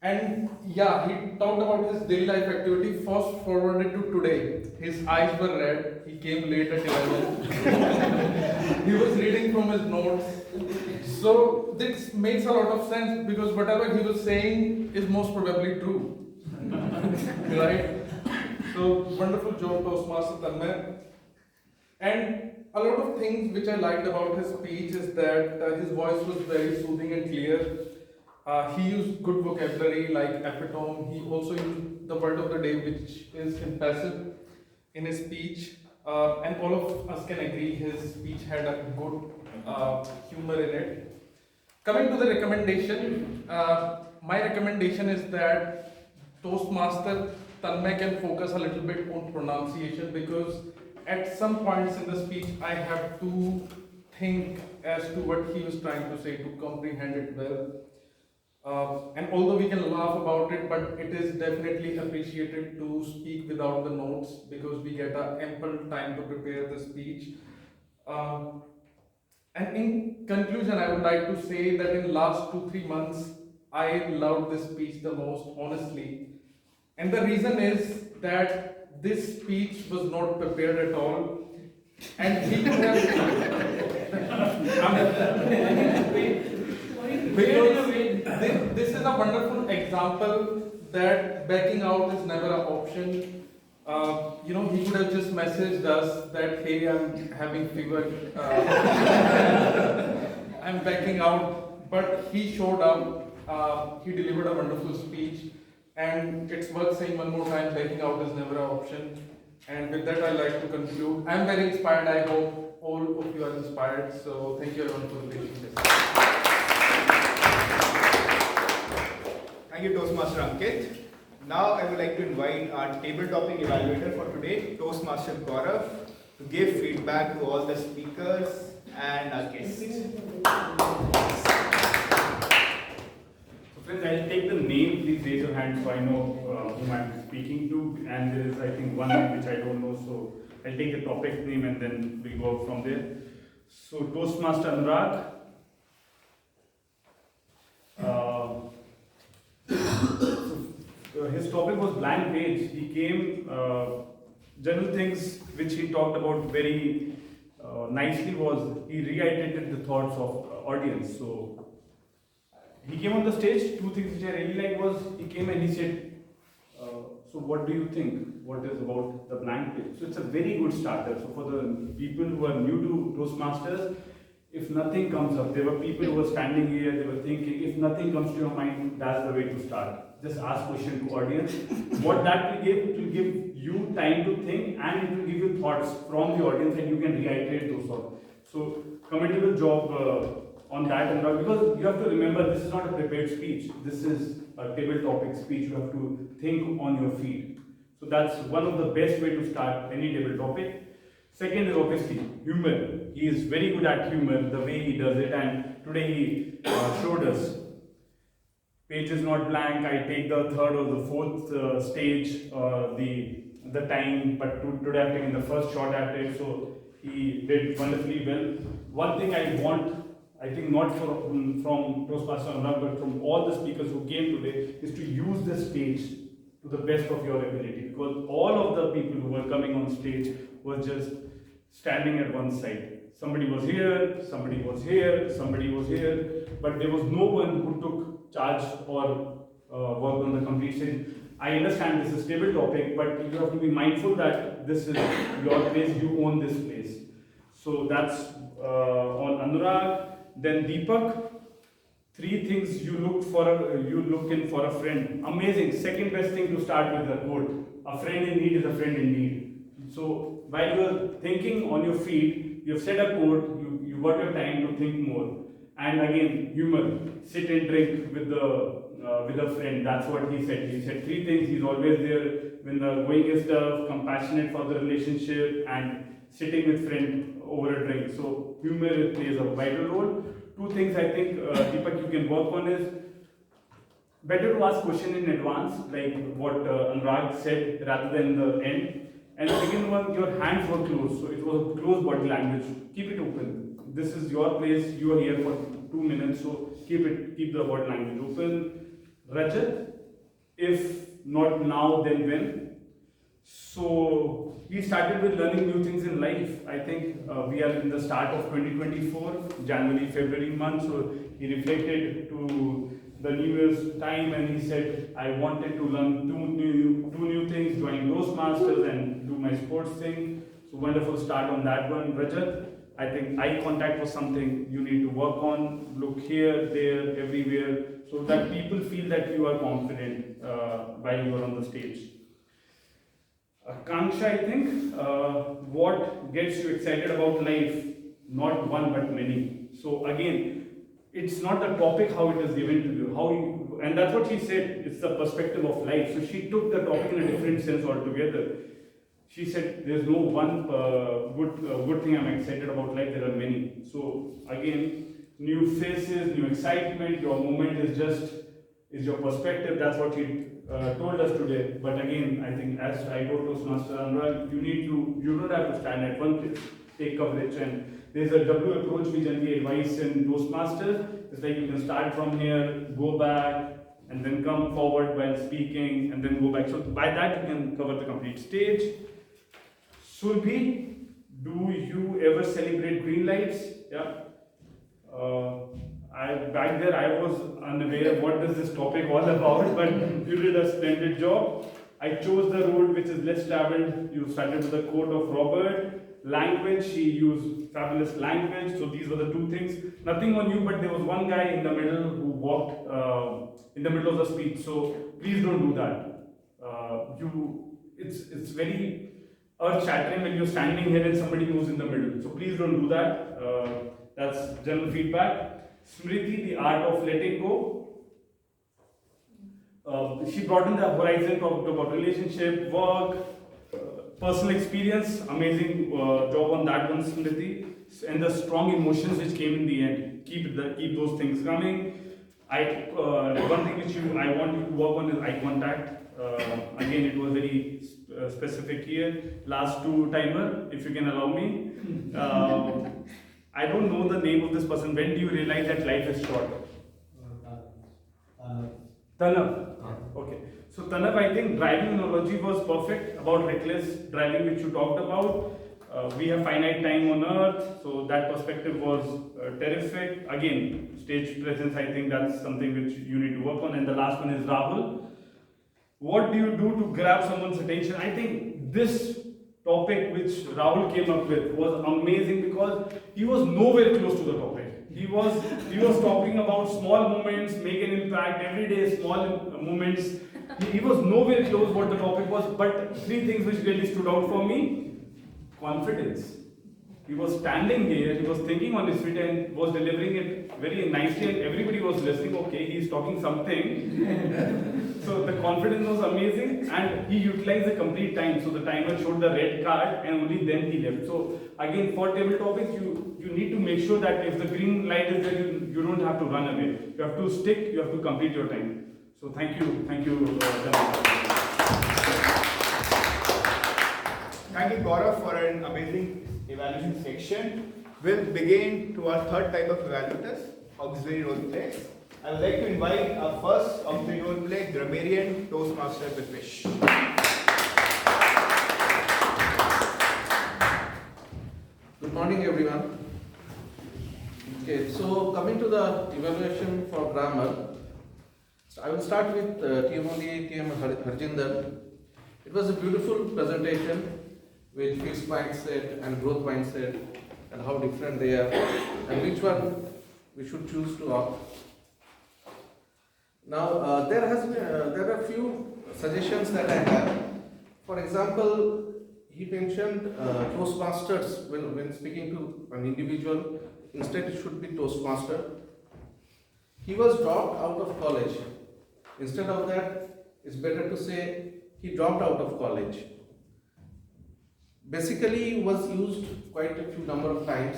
And yeah, he talked about his daily life activity, fast forwarded to today. His eyes were red, he came late at 11. He was reading from his notes. So this makes a lot of sense because whatever he was saying is most probably true. Right? So wonderful job, Toastmaster Tanmay. And a lot of things which I liked about his speech is that his voice was very soothing and clear. He used good vocabulary like epitome. He also used the word of the day, which is impassive, in his speech. And all of us can agree his speech had a good humor in it. Coming to the recommendation, my recommendation is that Toastmaster Tanmay can focus a little bit on pronunciation because at some points in the speech I have to think as to what he was trying to say to comprehend it well. And although we can laugh about it, but it is definitely appreciated to speak without the notes because we get ample time to prepare the speech. And in conclusion, I would like to say that in last 2-3 months, I loved this speech the most, honestly. And the reason is that this speech was not prepared at all. And he could have... because this is a wonderful example that backing out is never an option. He could have just messaged us that, hey, I'm having fever, I'm backing out. But he showed up, he delivered a wonderful speech. And it's worth saying one more time, backing out is never an option. And with that, I'd like to conclude. I'm very inspired. I hope all of you are inspired. So thank you everyone for the patience. Thank you, Toastmaster Ankit. Now I would like to invite our table topic evaluator for today, Toastmaster Gaurav, to give feedback to all the speakers and our guests. Friends, I'll take the name, please raise your hand so I know whom I'm speaking to. And there is, I think, one name which I don't know, so I'll take the topic name and then we'll go out from there. So, Toastmaster Anurag. His topic was blank page. He came, general things which he talked about very nicely was he reiterated the thoughts of audience. So, he came on the stage, 2 things which I really liked was, he came and he said, so what do you think? What is about the blank page? So it's a very good starter. So for the people who are new to Toastmasters, if nothing comes up, there were people who were standing here, they were thinking, if nothing comes to your mind, that's the way to start. Just ask question to audience. What that will give, it will give you time to think and it will give you thoughts from the audience and you can reiterate those thoughts. So, commendable job on that, and because you have to remember this is not a prepared speech, this is a table topic speech, you have to think on your feet. So that's one of the best way to start any table topic. Second is obviously humor. He is very good at humor, the way he does it, and today he showed us. Page is not blank, I take the third or the fourth stage, the time, but today I've taken the first shot at it, so he did wonderfully well. One thing I want, I think not from Toastmasters Anurag, but from all the speakers who came today, is to use this stage to the best of your ability, because all of the people who were coming on stage were just standing at one side. Somebody was here, somebody was here, somebody was here, but there was no one who took charge or worked on the complete stage. I understand this is table topic, but you have to be mindful that this is your place, you own this place. So that's on Anurag. Then Deepak, 3 things you look in for a friend. Amazing. Second best thing to start with a quote. A friend in need is a friend in need. So while you are thinking on your feet, you have said a quote, you got your time to think more. And again, humor. Sit and drink with a friend. That's what he said. He said 3 things. He's always there when the going is tough, compassionate for the relationship, and sitting with friend over a drink. So humor plays a vital role. 2 things I think Deepak you can work on is better to ask question in advance, like what Anurag said, rather than the end. And the second one, your hands were closed, so it was a closed body language. Keep it open. This is your place. You are here for 2 minutes, so keep the body language open. Rajat, if not now, then when? So he started with learning new things in life. I think we are in the start of 2024, January, February month. So he reflected to the New Year's time and he said, I wanted to learn two new things, join Toastmasters and do my sports thing. So wonderful start on that one. Rajat, I think eye contact was something you need to work on. Look here, there, everywhere, so that people feel that you are confident while you are on the stage. Kanksha, I think, what gets you excited about life? Not one, but many. So again, it's not the topic how it is given to you, and that's what she said, it's the perspective of life. So she took the topic in a different sense altogether. She said, there's no one good thing I'm excited about life, there are many. So again, new faces, new excitement, your moment is your perspective, that's what she told us today. But again, I think as I told Toastmaster Anurag, you don't have to stand at one place, take coverage, and there's a W approach we generally advise in Toastmasters. It's like you can start from here, go back, and then come forward while speaking, and then go back. So by that you can cover the complete stage. Surbhi, do you ever celebrate green lights? Yeah. Back there I was unaware of what is this topic all about, but you did a splendid job. I chose the road which is less traveled. You started with the quote of Robert. Language, she used fabulous language. So these were the 2 things. Nothing on you, but there was one guy in the middle who walked in the middle of the speech. So please don't do that. It's very earth-shattering when you're standing here and somebody moves in the middle. So please don't do that. That's general feedback. Smriti, the art of letting go. She brought in the horizon, talked about relationship, work, personal experience. Amazing job on that one, Smriti. And the strong emotions which came in the end. Keep those things coming. One thing which I want you to work on is eye contact. Again, it was very specific here. Last 2 timer, if you can allow me. I don't know the name of this person. When do you realize that life is short? Tanav. Okay. So Tanav, I think driving analogy was perfect about reckless driving, which you talked about. We have finite time on earth, so that perspective was terrific. Again, stage presence, I think that's something which you need to work on. And the last one is Rahul. What do you do to grab someone's attention? I think this topic which Rahul came up with was amazing because he was nowhere close to the topic. He was talking about small moments, make an impact, everyday small moments. He was nowhere close what the topic was, but three things which really stood out for me. Confidence. He was standing there, he was thinking on his feet and was delivering it very nicely and everybody was listening, okay, he's talking something. So the confidence was amazing and he utilized the complete time. So the timer showed the red card and only then he left. So again, for table topics, you need to make sure that if the green light is there, you don't have to run away. You have to stick, you have to complete your time. So thank you. Thank you, Gaurav, for an amazing evaluation section. We'll begin to our third type of evaluators, auxiliary role plays. I would like to invite our first auxiliary role play, grammarian Toastmaster Bitwish. Good morning, everyone. Okay, so coming to the evaluation for grammar, I will start with TM Harjinder. It was a beautiful presentation with fixed mindset and growth mindset and how different they are and which one we should choose to opt. Now there are a few suggestions that I have. For example, he mentioned Toastmasters when speaking to an individual. Instead, it should be Toastmaster. He was dropped out of college. Instead of that, it's better to say he dropped out of college. Basically, was used quite a few number of times.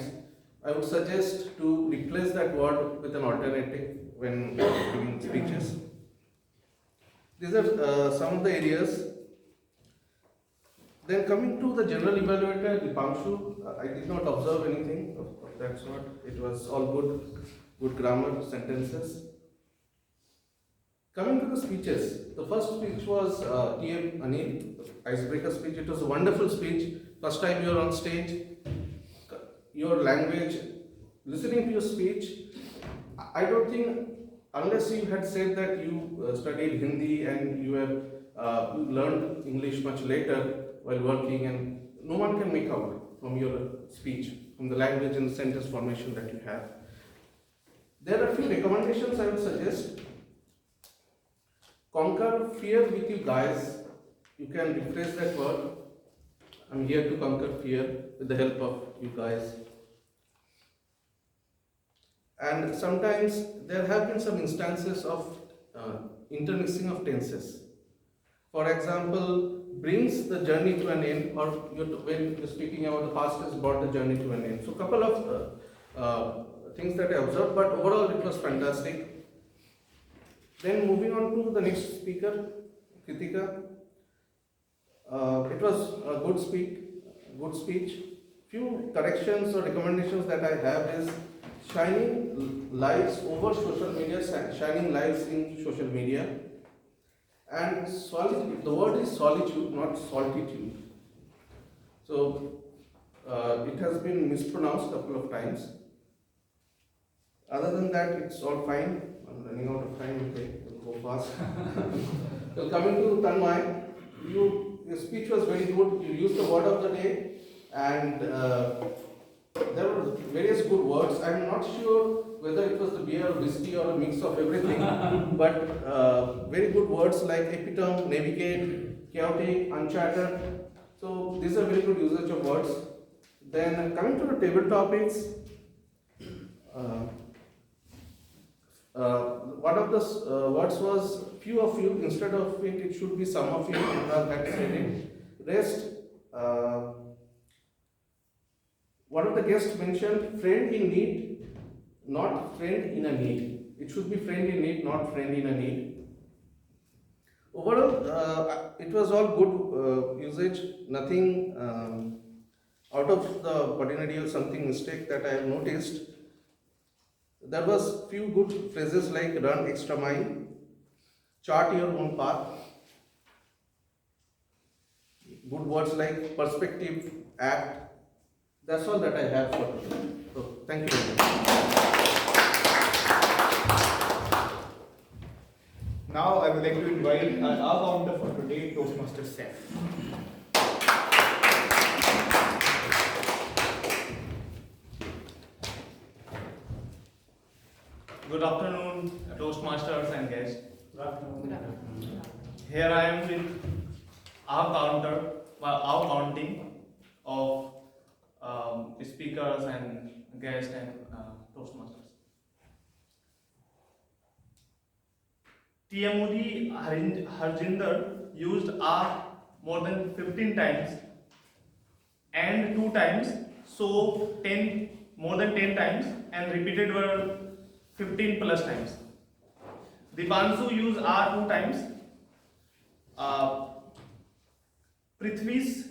I would suggest to replace that word with an alternative when giving speeches. These are some of the areas. Then coming to the general evaluator, Dipanshu, I did not observe anything of that sort. It was all good grammar, sentences. Coming to the speeches, the first speech was TM Anil, icebreaker speech. It was a wonderful speech. First time you are on stage, your language, listening to your speech. I don't think, unless you had said that you studied Hindi and you have learned English much later while working, and no one can make out from your speech, from the language and the sentence formation that you have. There are a few recommendations I would suggest. Conquer fear with you guys. You can rephrase that word. I'm here to conquer fear with the help of you guys. And sometimes there have been some instances of intermixing of tenses. For example, brings the journey to an end, or when you're speaking about the past has brought the journey to an end. So a couple of things that I observed, but overall it was fantastic. Then moving on to the next speaker, Kritika. It was a good speech. Few corrections or recommendations that I have is shining lights over social media, shining lights in social media. And solitude, the word is solitude, not solitude. So it has been mispronounced a couple of times. Other than that, it's all fine. I'm running out of time, okay, we'll go fast. So coming to Tanmay, your speech was very good. You used the word of the day, and there were various good words. I'm not sure whether it was the beer or whiskey or a mix of everything, but very good words like epitome, navigate, chaotic, uncharted. So these are very good usage of words. Then coming to the table topics, one of the words was few of you. Instead of it should be some of you. That said it. Rest. One of the guests mentioned friend in need, not friend in a need. It should be friend in need, not friend in a need. Overall, it was all good usage. Nothing out of the ordinary or something mistake that I have noticed. There was few good phrases like run extra mile, chart your own path. Good words like perspective, act. That's all that I have for today. So thank you very much. Now I would like to invite our founder for today, Toastmasters Seth. Good afternoon, Toastmasters and guests. Good afternoon. Here I am with our counting of speakers and guests and Toastmasters. TMOD Harjinder used R more than 15 times and 2 times, so 10 more than 10 times, and repeated were 15 plus times. Dipanshu used R 2 times. Prithvi's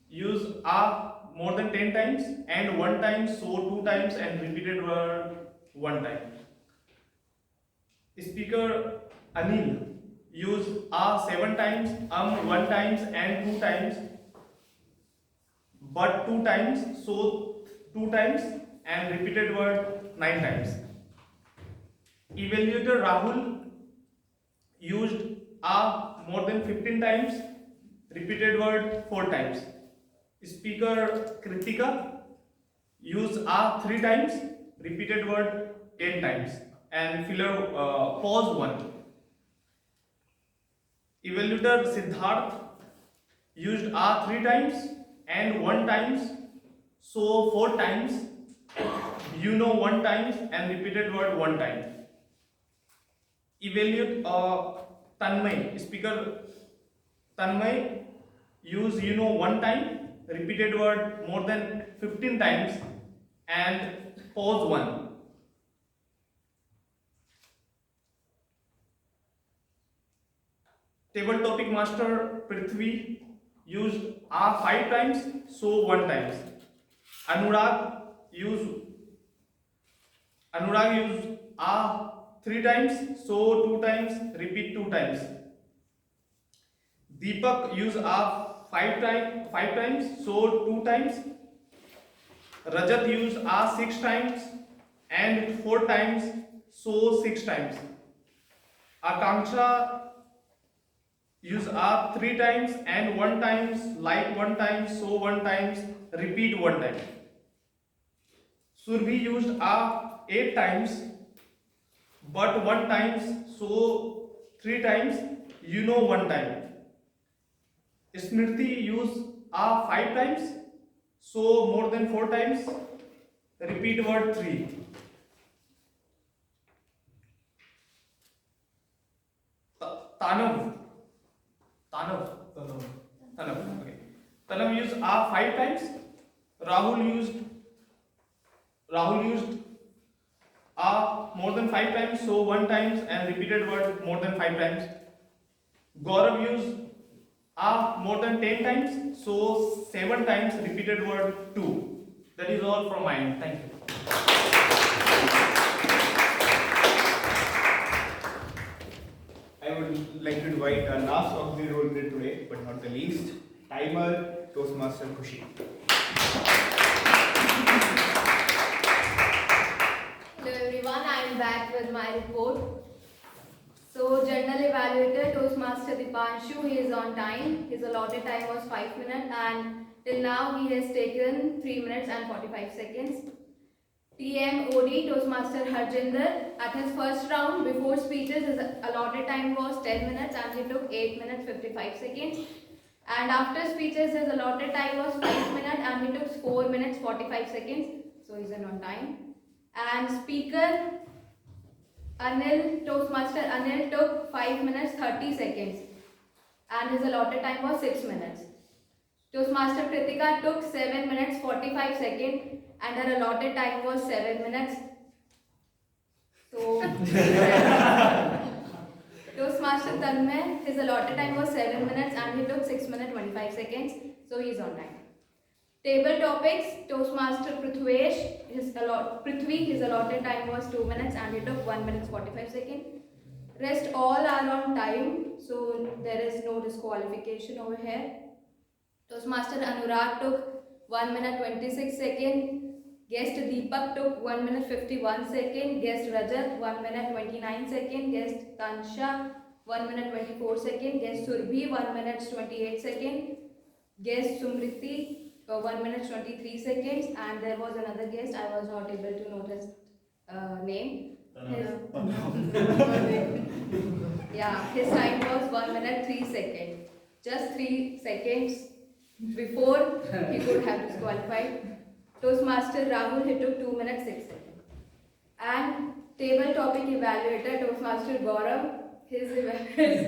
used R more than 10 times and 1 time, so 2 times, and repeated were 1 time. Speaker Anil used R 7 times, 1 times, and 2 times, but 2 times, so 2 times, and repeated word 9 times. Evaluator Rahul used R more than 15 times, repeated word 4 times. Speaker Kritika used R 3 times, repeated word 10 times, and filler pause 1. Evaluator Siddharth used R 3 times and 1 times, so 4 times, 1 times, and repeated word 1 time. Evaluate Tanmay, speaker Tanmay use 1 time, repeated word more than 15 times, and pause 1. Table topic master Prithvi used R 5 times, so 1 times. Anurag used R 3 times, so 2 times, repeat 2 times. Deepak used R 5 times, so 2 times. Rajat used R 6 times and 4 times, so 6 times. Akanksha used R 3 times and 1 times, like 1 time, so 1 times, repeat 1 time. Surbhi used R 8 times, but 1 times, so 3 times, 1 time. Smriti used R 5 times, so more than 4 times, repeat word 3. Tanav, okay. Tanav used R 5 times. Rahul used R more than 5 times, so 1 times, and repeated word more than 5 times. Gaurav used R more than 10 times, so 7 times, repeated word 2. That is all from my end. Thank you. I would like to invite our last auxiliary role player today, but not the least, timer Toastmaster Khushi. Hello everyone, I am back with my report. So General Evaluator Toastmaster Dipanshu, he is on time. His allotted time was 5 minutes and till now he has taken 3 minutes and 45 seconds. TMOD Toastmaster Harjinder, at his first round before speeches his allotted time was 10 minutes and he took 8 minutes 55 seconds. And after speeches his allotted time was 5 minutes and he took 4 minutes 45 seconds. So he's on time. And speaker Toastmaster Anil took 5 minutes 30 seconds and his allotted time was 6 minutes. Toastmaster Kritika took 7 minutes 45 seconds and her allotted time was 7 minutes. So Toastmaster Tanmay, his allotted time was 7 minutes and he took 6 minutes 25 seconds. So he is on time. Table topics, Toastmaster Prithvi, his allotted time was 2 minutes and he took 1 minute 45 seconds. Rest all are on time, so there is no disqualification over here. Toastmaster Anurag took 1 minute 26 seconds. Guest Deepak took 1 minute 51 seconds. Guest Rajat 1 minute 29 seconds. Guest Kansha 1 minute 24 seconds. Guest Surbhi 1 minute 28 seconds. Guest Sumriti 1 minute 23 seconds, and there was another guest I was not able to notice name. Yeah, his time was 1 minute 3 seconds. Just 3 seconds before he could have disqualified. Toastmaster Rahul, he took 2 minutes 6 seconds. And table topic evaluator Toastmaster Gaurav, his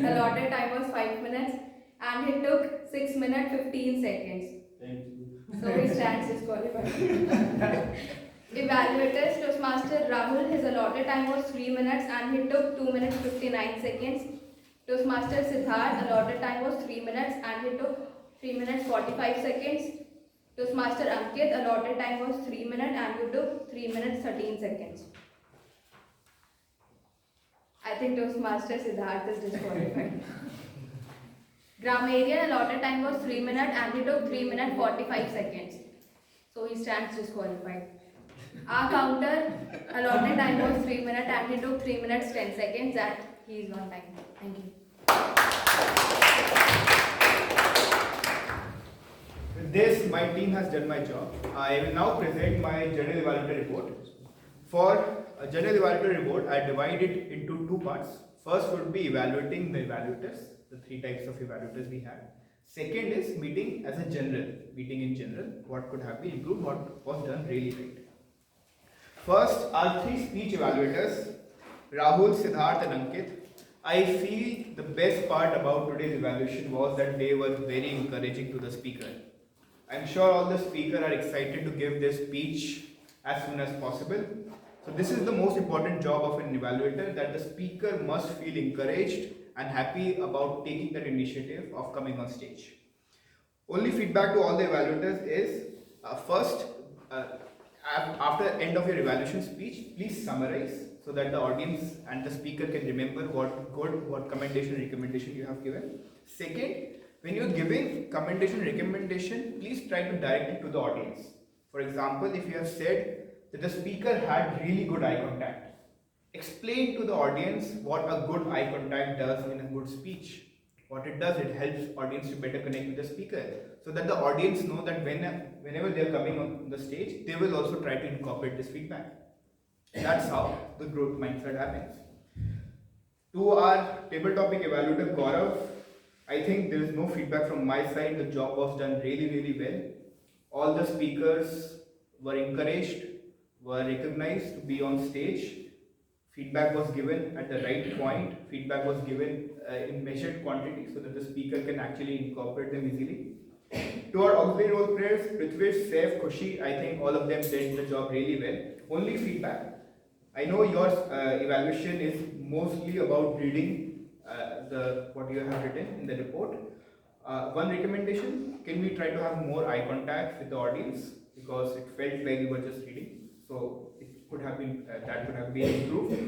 allotted time was 5 minutes and he took 6 minutes 15 seconds. Thank you. So he stands disqualified. Evaluators Toastmaster Rahul, his allotted time was 3 minutes and he took 2 minutes 59 seconds. Toastmaster Siddharth, allotted time was 3 minutes and he took 3 minutes 45 seconds. Toastmaster Ankit, allotted time was 3 minutes and he took 3 minutes 13 seconds. I think Toastmaster Siddharth is disqualified. Grammarian, allotted time was 3 minutes and he took 3 minutes 45 seconds. So he stands disqualified. Our counter, allotted time was 3 minutes and he took 3 minutes 10 seconds and he is on time. Thank you. With this, my team has done my job. I will now present my general evaluator report. For a general evaluator report, I divide it into two parts. First would be evaluating the evaluators, the 3 types of evaluators we have. Second is meeting as a general, meeting in general, what could have been improved, what was done really right. First, our 3 speech evaluators, Rahul, Siddharth and Ankit. I feel the best part about today's evaluation was that they were very encouraging to the speaker. I'm sure all the speakers are excited to give their speech as soon as possible. So this is the most important job of an evaluator, that the speaker must feel encouraged and happy about taking that initiative of coming on stage. Only feedback to all the evaluators is, first, after end of your evaluation speech, please summarize so that the audience and the speaker can remember what commendation, recommendation you have given. Second, when you're giving commendation, recommendation, please try to direct it to the audience. For example, if you have said that the speaker had really good eye contact, explain to the audience what a good eye contact does in a good speech. What it does, it helps audience to better connect with the speaker, so that the audience know that whenever they are coming on the stage, they will also try to incorporate this feedback. That's how the growth mindset happens. To our table topic evaluator Gaurav, I think there is no feedback from my side. The job was done really well. All the speakers were encouraged, were recognized to be on stage. Feedback was given at the right point. Feedback was given in measured quantity so that the speaker can actually incorporate them easily. To our auxiliary role players, Prithvish, Saif, Khushi, I think all of them did the job really well. Only feedback. I know your evaluation is mostly about reading what you have written in the report. One recommendation, can we try to have more eye contact with the audience, because it felt like we were just reading. So it could have been that could have been improved.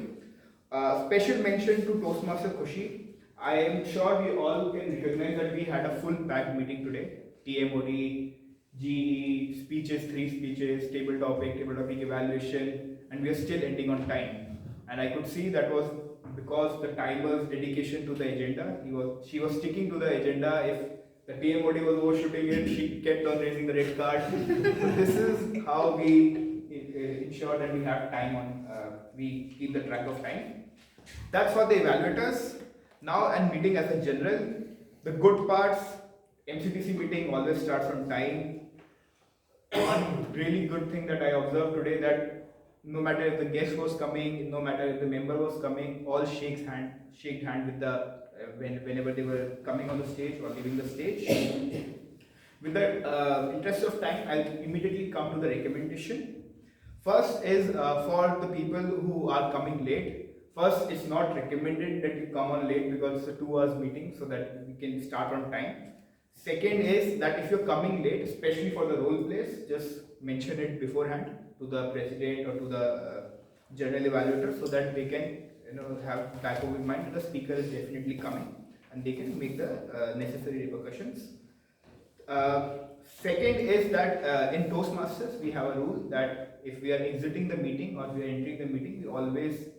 Special mention to Toastmaster Khushi. I am sure we all can recognize that we had a full packed meeting today. TMOD, GE, speeches, 3 speeches, table topic evaluation, and we are still ending on time. And I could see that was because the timer's dedication to the agenda. She was sticking to the agenda. If the TMOD was overshooting it, she kept on raising the red card. So this is how we ensure that we have time on, we keep the track of time. That's for the evaluators. Now, and meeting as a general, the good parts, MCTC meeting always starts on time. One really good thing that I observed today, that no matter if the guest was coming, no matter if the member was coming, all shake hand with the whenever they were coming on the stage or leaving the stage. With the interest of time, I'll immediately come to the recommendation. First is for the people who are coming late. First, it's not recommended that you come on late because it's a 2 hours meeting, so that we can start on time. Second is that if you're coming late, especially for the role plays, just mention it beforehand to the president or to the general evaluator, so that they can have back of mind that the speaker is definitely coming and they can make the necessary repercussions. Second is that in Toastmasters we have a rule that if we are exiting the meeting or we are entering the meeting, we always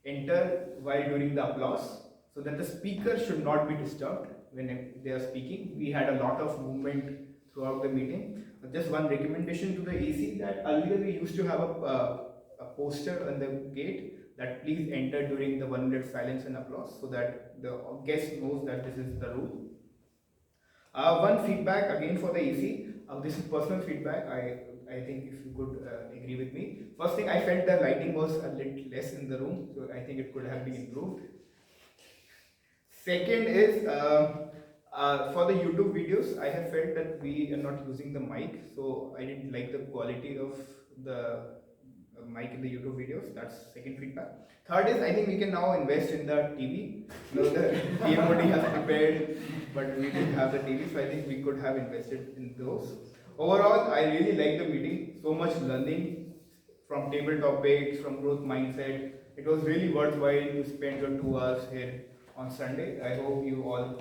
enter while during the applause, so that the speaker should not be disturbed when they are speaking. We had a lot of movement throughout the meeting. Just one recommendation to the AC, that earlier we used to have a poster on the gate that please enter during the 1 minute silence and applause so that the guest knows that this is the rule. One feedback again for the EC. This is personal feedback. I think if you could agree with me. First thing, I felt the lighting was a little less in the room, so I think it could have been improved. Second is for the YouTube videos, I have felt that we are not using the mic, so I didn't like the quality of the mic in the YouTube videos. That's second feedback. Third is I think we can now invest in the TV. You know, the PMOD has prepared, but we didn't have the TV, so I think we could have invested in those. Overall, I really liked the meeting. So much learning from table topics, from growth mindset. It was really worthwhile to spend your 2 hours here on Sunday. I hope you all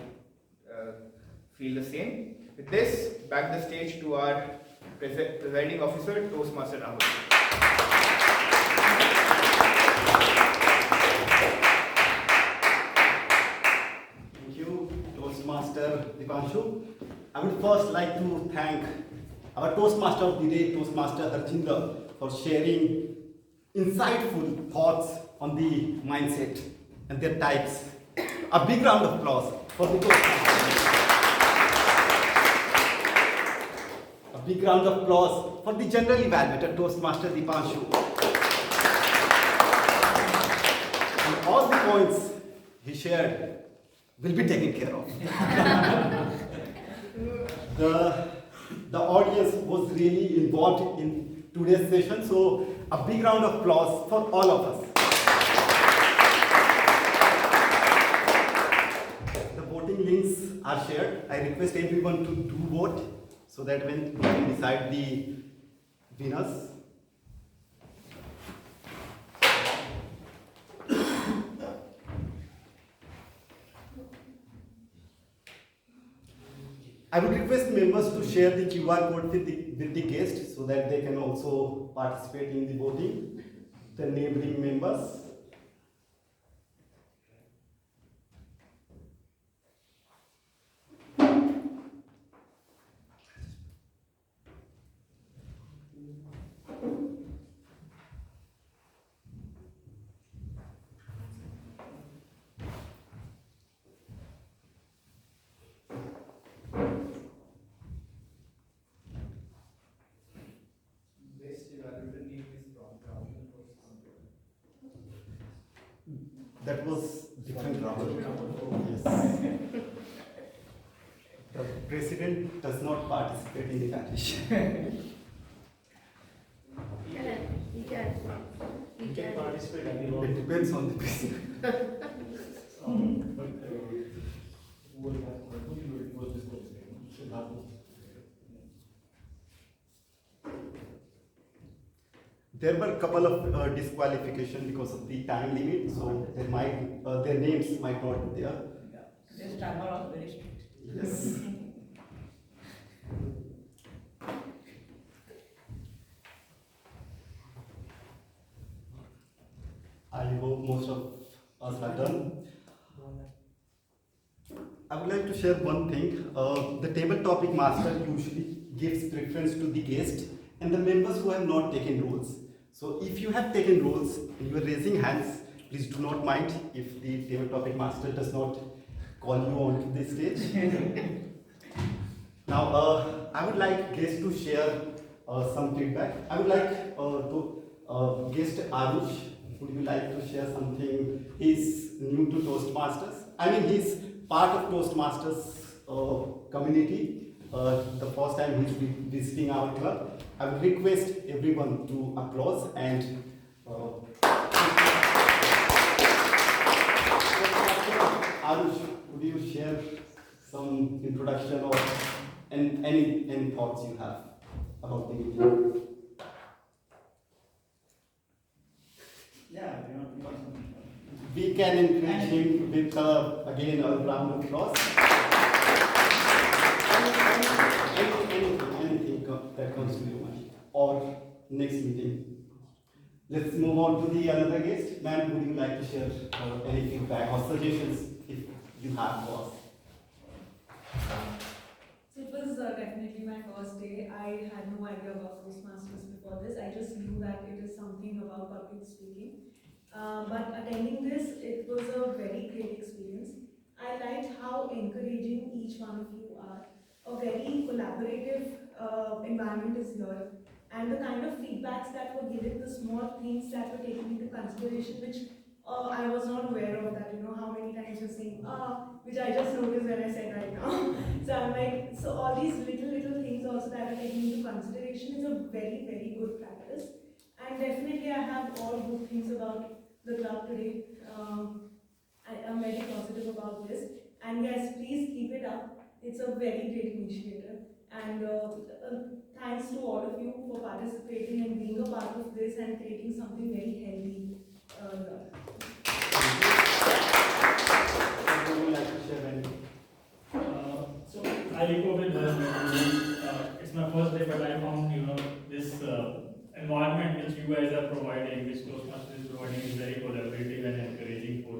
feel the same. With this, back the stage to our presiding officer, Toastmaster Rahul. Thank you, Toastmaster Dipanshu. I would first like to thank our Toastmaster of the day, Toastmaster Harjinder, for sharing insightful thoughts on the mindset and their types. A big round of applause for the Toastmasters. A big round of applause for the general evaluator, Toastmaster Dipanshu. And all the points he shared will be taken care of. The audience was really involved in today's session, so a big round of applause for all of us. The voting links are shared. I request everyone to do vote so that when we can decide the winners. I would request members to share the QR code with the guests so that they can also participate in the voting. The neighboring members. That was different round. Yes. The president does not participate in evaluation. He can participate. It depends on the president. There were a couple of disqualification because of the time limit, so their names might not be there. This timer was very strict. Yes. I hope most of us are done. I would like to share one thing. The table topic master usually gives preference to the guest and the members who have not taken roles. So if you have taken roles and you are raising hands, please do not mind if the table topic master does not call you onto the stage. Now, I would like guests to share some feedback. I would like to guest Arush. Would you like to share something? He's new to Toastmasters. I mean, he's part of Toastmasters community. The first time he's visiting our club. I would request everyone to applause and Arush, would you share some introduction or any thoughts you have about the meeting? Yeah, We can encourage him with again a round of applause. Anything that comes to your mind or next meeting. Let's move on to the another guest. Ma'am, would you like to share any feedback or suggestions if you have for us? So it was definitely my first day. I had no idea about Toastmasters before this. I just knew that it is something about public speaking. But attending this, it was a very great experience. I liked how encouraging each one of you are. A very collaborative environment is here, and the kind of feedbacks that were given, the small things that were taken into consideration, which I was not aware of that, how many times you're saying, which I just noticed when I said right now. So I'm like, so all these little things also that are taken into consideration is a very, very good practice. And definitely I have all good things about the club today. I am very positive about this. And yes, please keep it up. It's a very great initiative. And thanks to all of you for participating and being a part of this and creating something very healthy here. Would you like to share anything? So I echo with it's my first day, but I found this environment which you guys are providing, which Toastmasters is providing, is very collaborative and encouraging for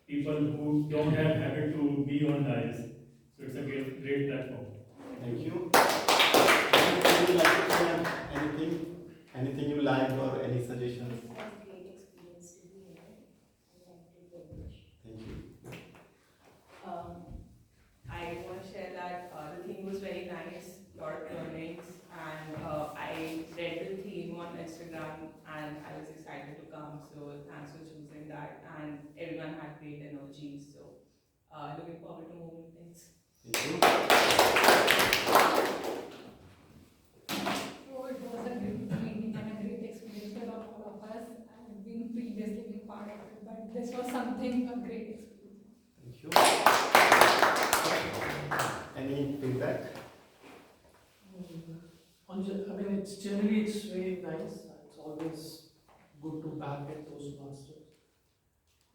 people who don't have habit to be on dials. So it's a great platform. Thank you. Would you like to share anything you like or any suggestions? Great experience to be here. Thank you. I want to share that the theme was very nice, lot of learnings, and I read the theme on Instagram and I was excited to come, so thanks for choosing that, and everyone had great energy, so looking forward to more things. Thank So it was a great meeting and a great experience for all of us. I've been previously being part of it, but this was something a great experience. Thank you. Any feedback? It's generally very nice. It's always good to back at Toastmasters.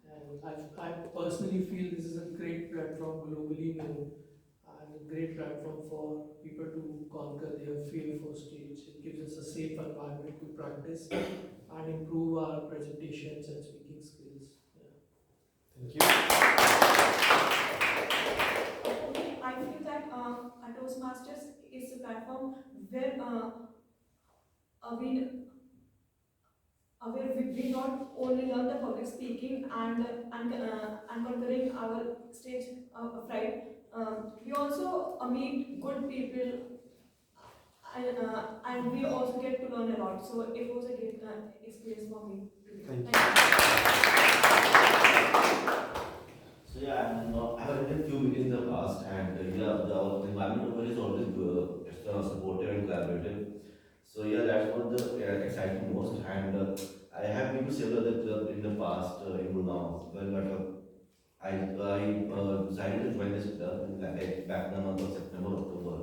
And I personally feel this is a great platform, globally known, and a great platform for people to conquer their fear for stage. It gives us a safe environment to practice and improve our presentations and speaking skills. Thank you. I feel that Toastmasters is a platform where we not only learn the public speaking and conquering our stage fright, we also meet good people and we also get to learn a lot. So it was a great experience for me. Thank you. So yeah, I've attended a few meetings in the past, and the environment over is always supportive and collaborative. So yeah, that's what excites me most. And I have been to several other clubs in the past in Gurgaon, but I decided to join this club in back in the month of September, October.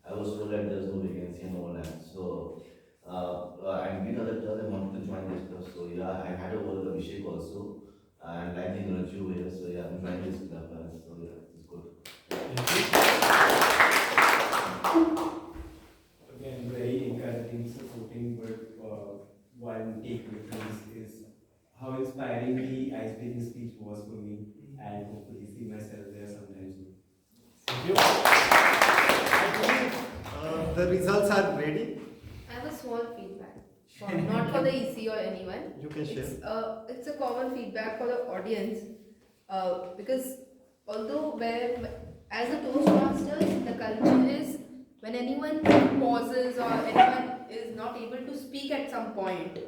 I was told that there's no vacancy and all that. So I've been other clubs and wanted to join this club. So yeah, I had a word with Abhishek also. And I think energy over here, so yeah, I'm trying this club, so yeah, it's good. Again, very encouraging, supporting, but one take difference is how inspiring the ice-breaking speech was for me, and hopefully see myself there sometimes. Thank you. The results are ready. I have a small feedback. Not for the EC or anyone. You can share. It's a common feedback for the audience because although as a Toastmasters, the culture is when anyone pauses or anyone is not able to speak at some point,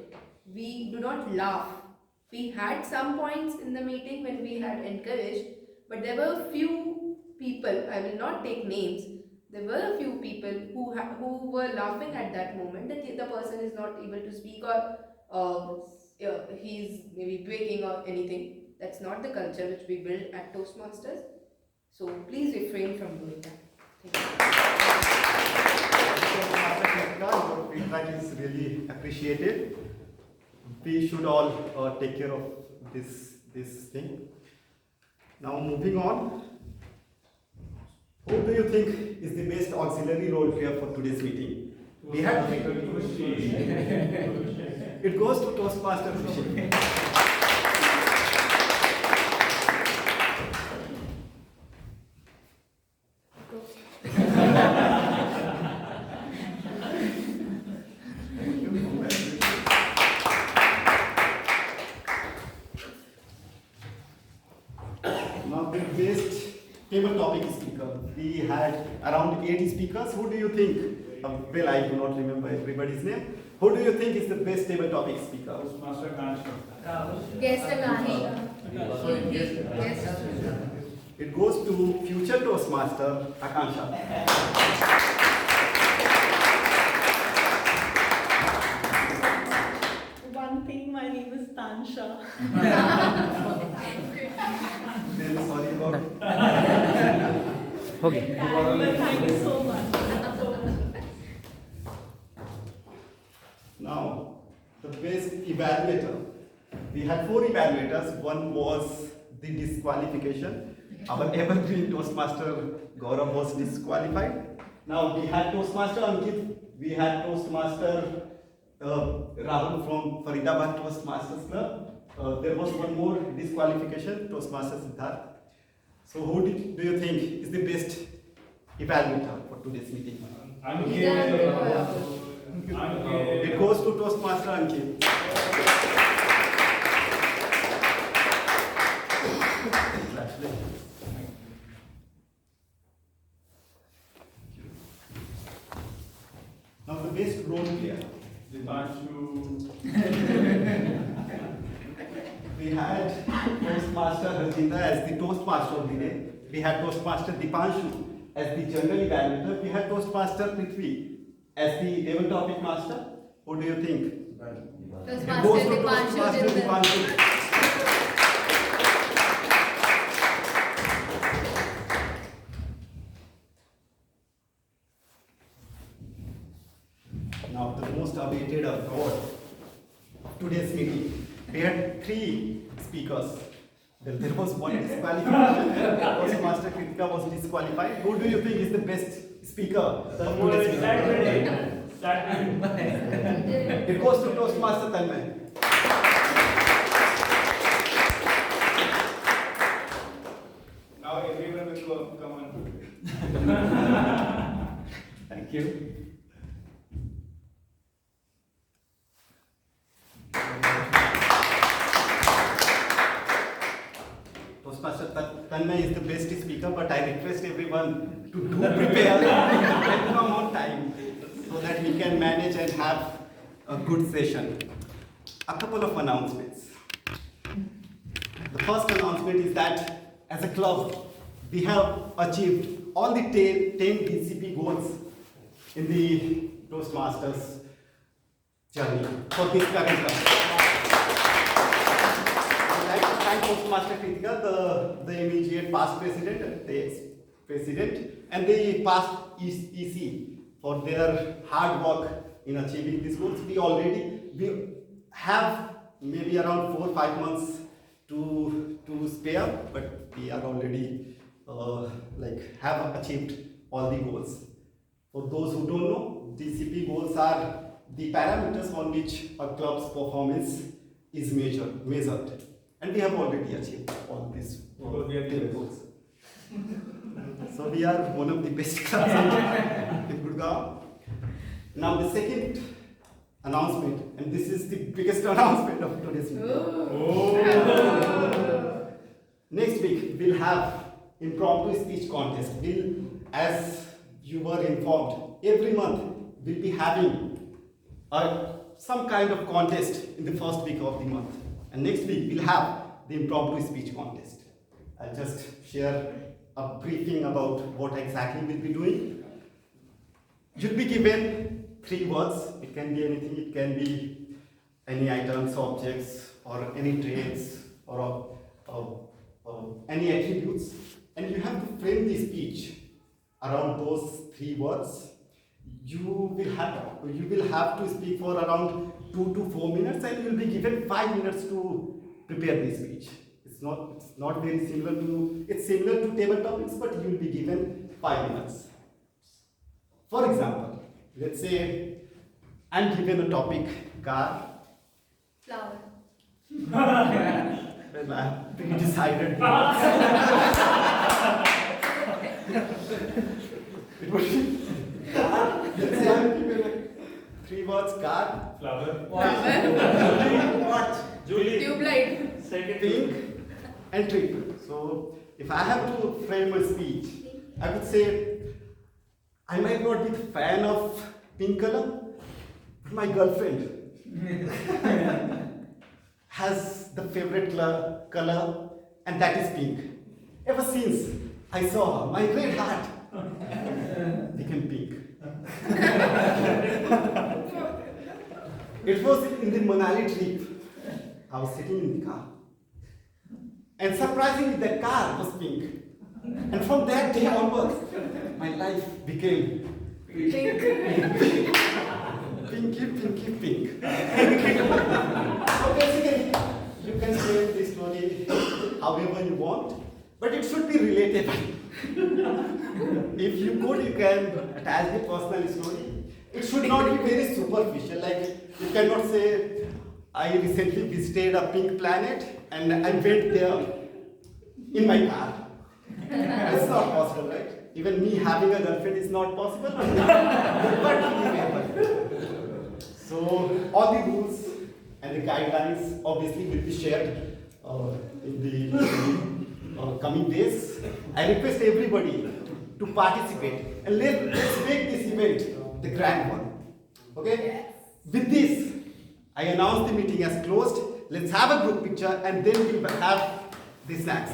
we do not laugh. We had some points in the meeting when we had encouraged, but there were few people, I will not take names, there were a few people who were laughing at that moment that the person is not able to speak or he's maybe breaking or anything. That's not the culture which we build at Toastmasters. So please refrain from doing that. Thank you. Your feedback is really appreciated. We should all take care of this thing. Now moving on. Who do you think is the best auxiliary role player for today's meeting? We had it goes to Toastmasters. we had around 80 speakers. Who do you think? Well, I do not remember everybody's name. Who do you think is the best table topic speaker? Toastmaster Kansha. Guest Akansha. Guest. It goes to future Toastmaster Akansha. One thing, my name is Tansha. Then sorry about Okay. Thank you so much. Now, the best evaluator. We had 4 evaluators. One was the disqualification. Our evergreen Toastmaster Gaurav was disqualified. Now we had Toastmaster Ankit. We had Toastmaster Rahul from Faridabad Toastmasters Club. There was one more disqualification, Toastmaster Siddharth. So who do you think is the best evaluator for today's meeting? It goes to Toastmaster Ankit. Now the best role player. We had Toastmaster Rajendra as the Toastmaster of the day. We had Toastmaster Dipanshu as the general evaluator. We had Toastmaster Prithvi as the table topic master. Who do you think? It goes to Toastmaster Dipanshu. Now the most awaited award of today's meeting. We had 3 speakers. There was one disqualification. Toastmaster Kritika was disqualified. Who do you think is the best speaker of today's meeting? It goes to Toastmaster Tanmay. Now everyone will come on. Thank you. Toastmaster Tanmay is the best speaker, but I request everyone to do prepare and come on time so that we can manage and have a good session. A couple of announcements. The first announcement is that as a club, we have achieved all the 10 DCP goals in the Toastmasters journey for this current term. Thank Toastmaster Kritika, the immediate past president and the ex-president, and the past EC for their hard work in achieving these goals. We have maybe around 4 or 5 months to spare, but we are already have achieved all the goals. For those who don't know, DCP goals are the parameters on which a club's performance is measured. And we have already achieved all these 10 goals. So we are one of the best clubs in Gurgaon. Now the second announcement, and this is the biggest announcement of today's meeting. Next week we'll have impromptu speech contest. As you were informed, every month we'll be having some kind of contest in the first week of the month. And next week we'll have the impromptu speech contest. I'll just share a briefing about what exactly we'll be doing. You'll be given 3 words. It can be anything. It can be any items, objects, or any traits, or any attributes. And you have to frame the speech around those 3 words. You will have to speak for around 2 to 4 minutes, and you will be given 5 minutes to prepare the speech. It's not very similar to, it's similar to table topics, but you will be given 5 minutes. For example, let's say I'm given a topic, car. Flower. Well, I've pretty decided. It would be, let's say I'm given 3 words, car. Flower. What? Julie. Tube light. Second. Pink and trip. So if I have to frame a speech I would say I might not be the fan of pink color, but my girlfriend has the favorite color, and that is pink. Ever since I saw her, my red heart became pink. It was in the Manali trip. I was sitting in the car, and surprisingly, the car was pink. And from that day onwards, my life became Pink. Pinky, pinky, pink. So basically, you can say the story however you want, but it should be relatable. If you could, you can attach the personal story. It should not be very superficial. Like, you cannot say, I recently visited a pink planet and I went there in my car. It's not possible, right? Even me having a girlfriend is not possible, but so all the rules and the guidelines obviously will be shared in the coming days. I request everybody to participate and let's make this event the grand one. Okay? Yes. With this, I announce the meeting as closed. Let's have a group picture and then we'll have the snacks.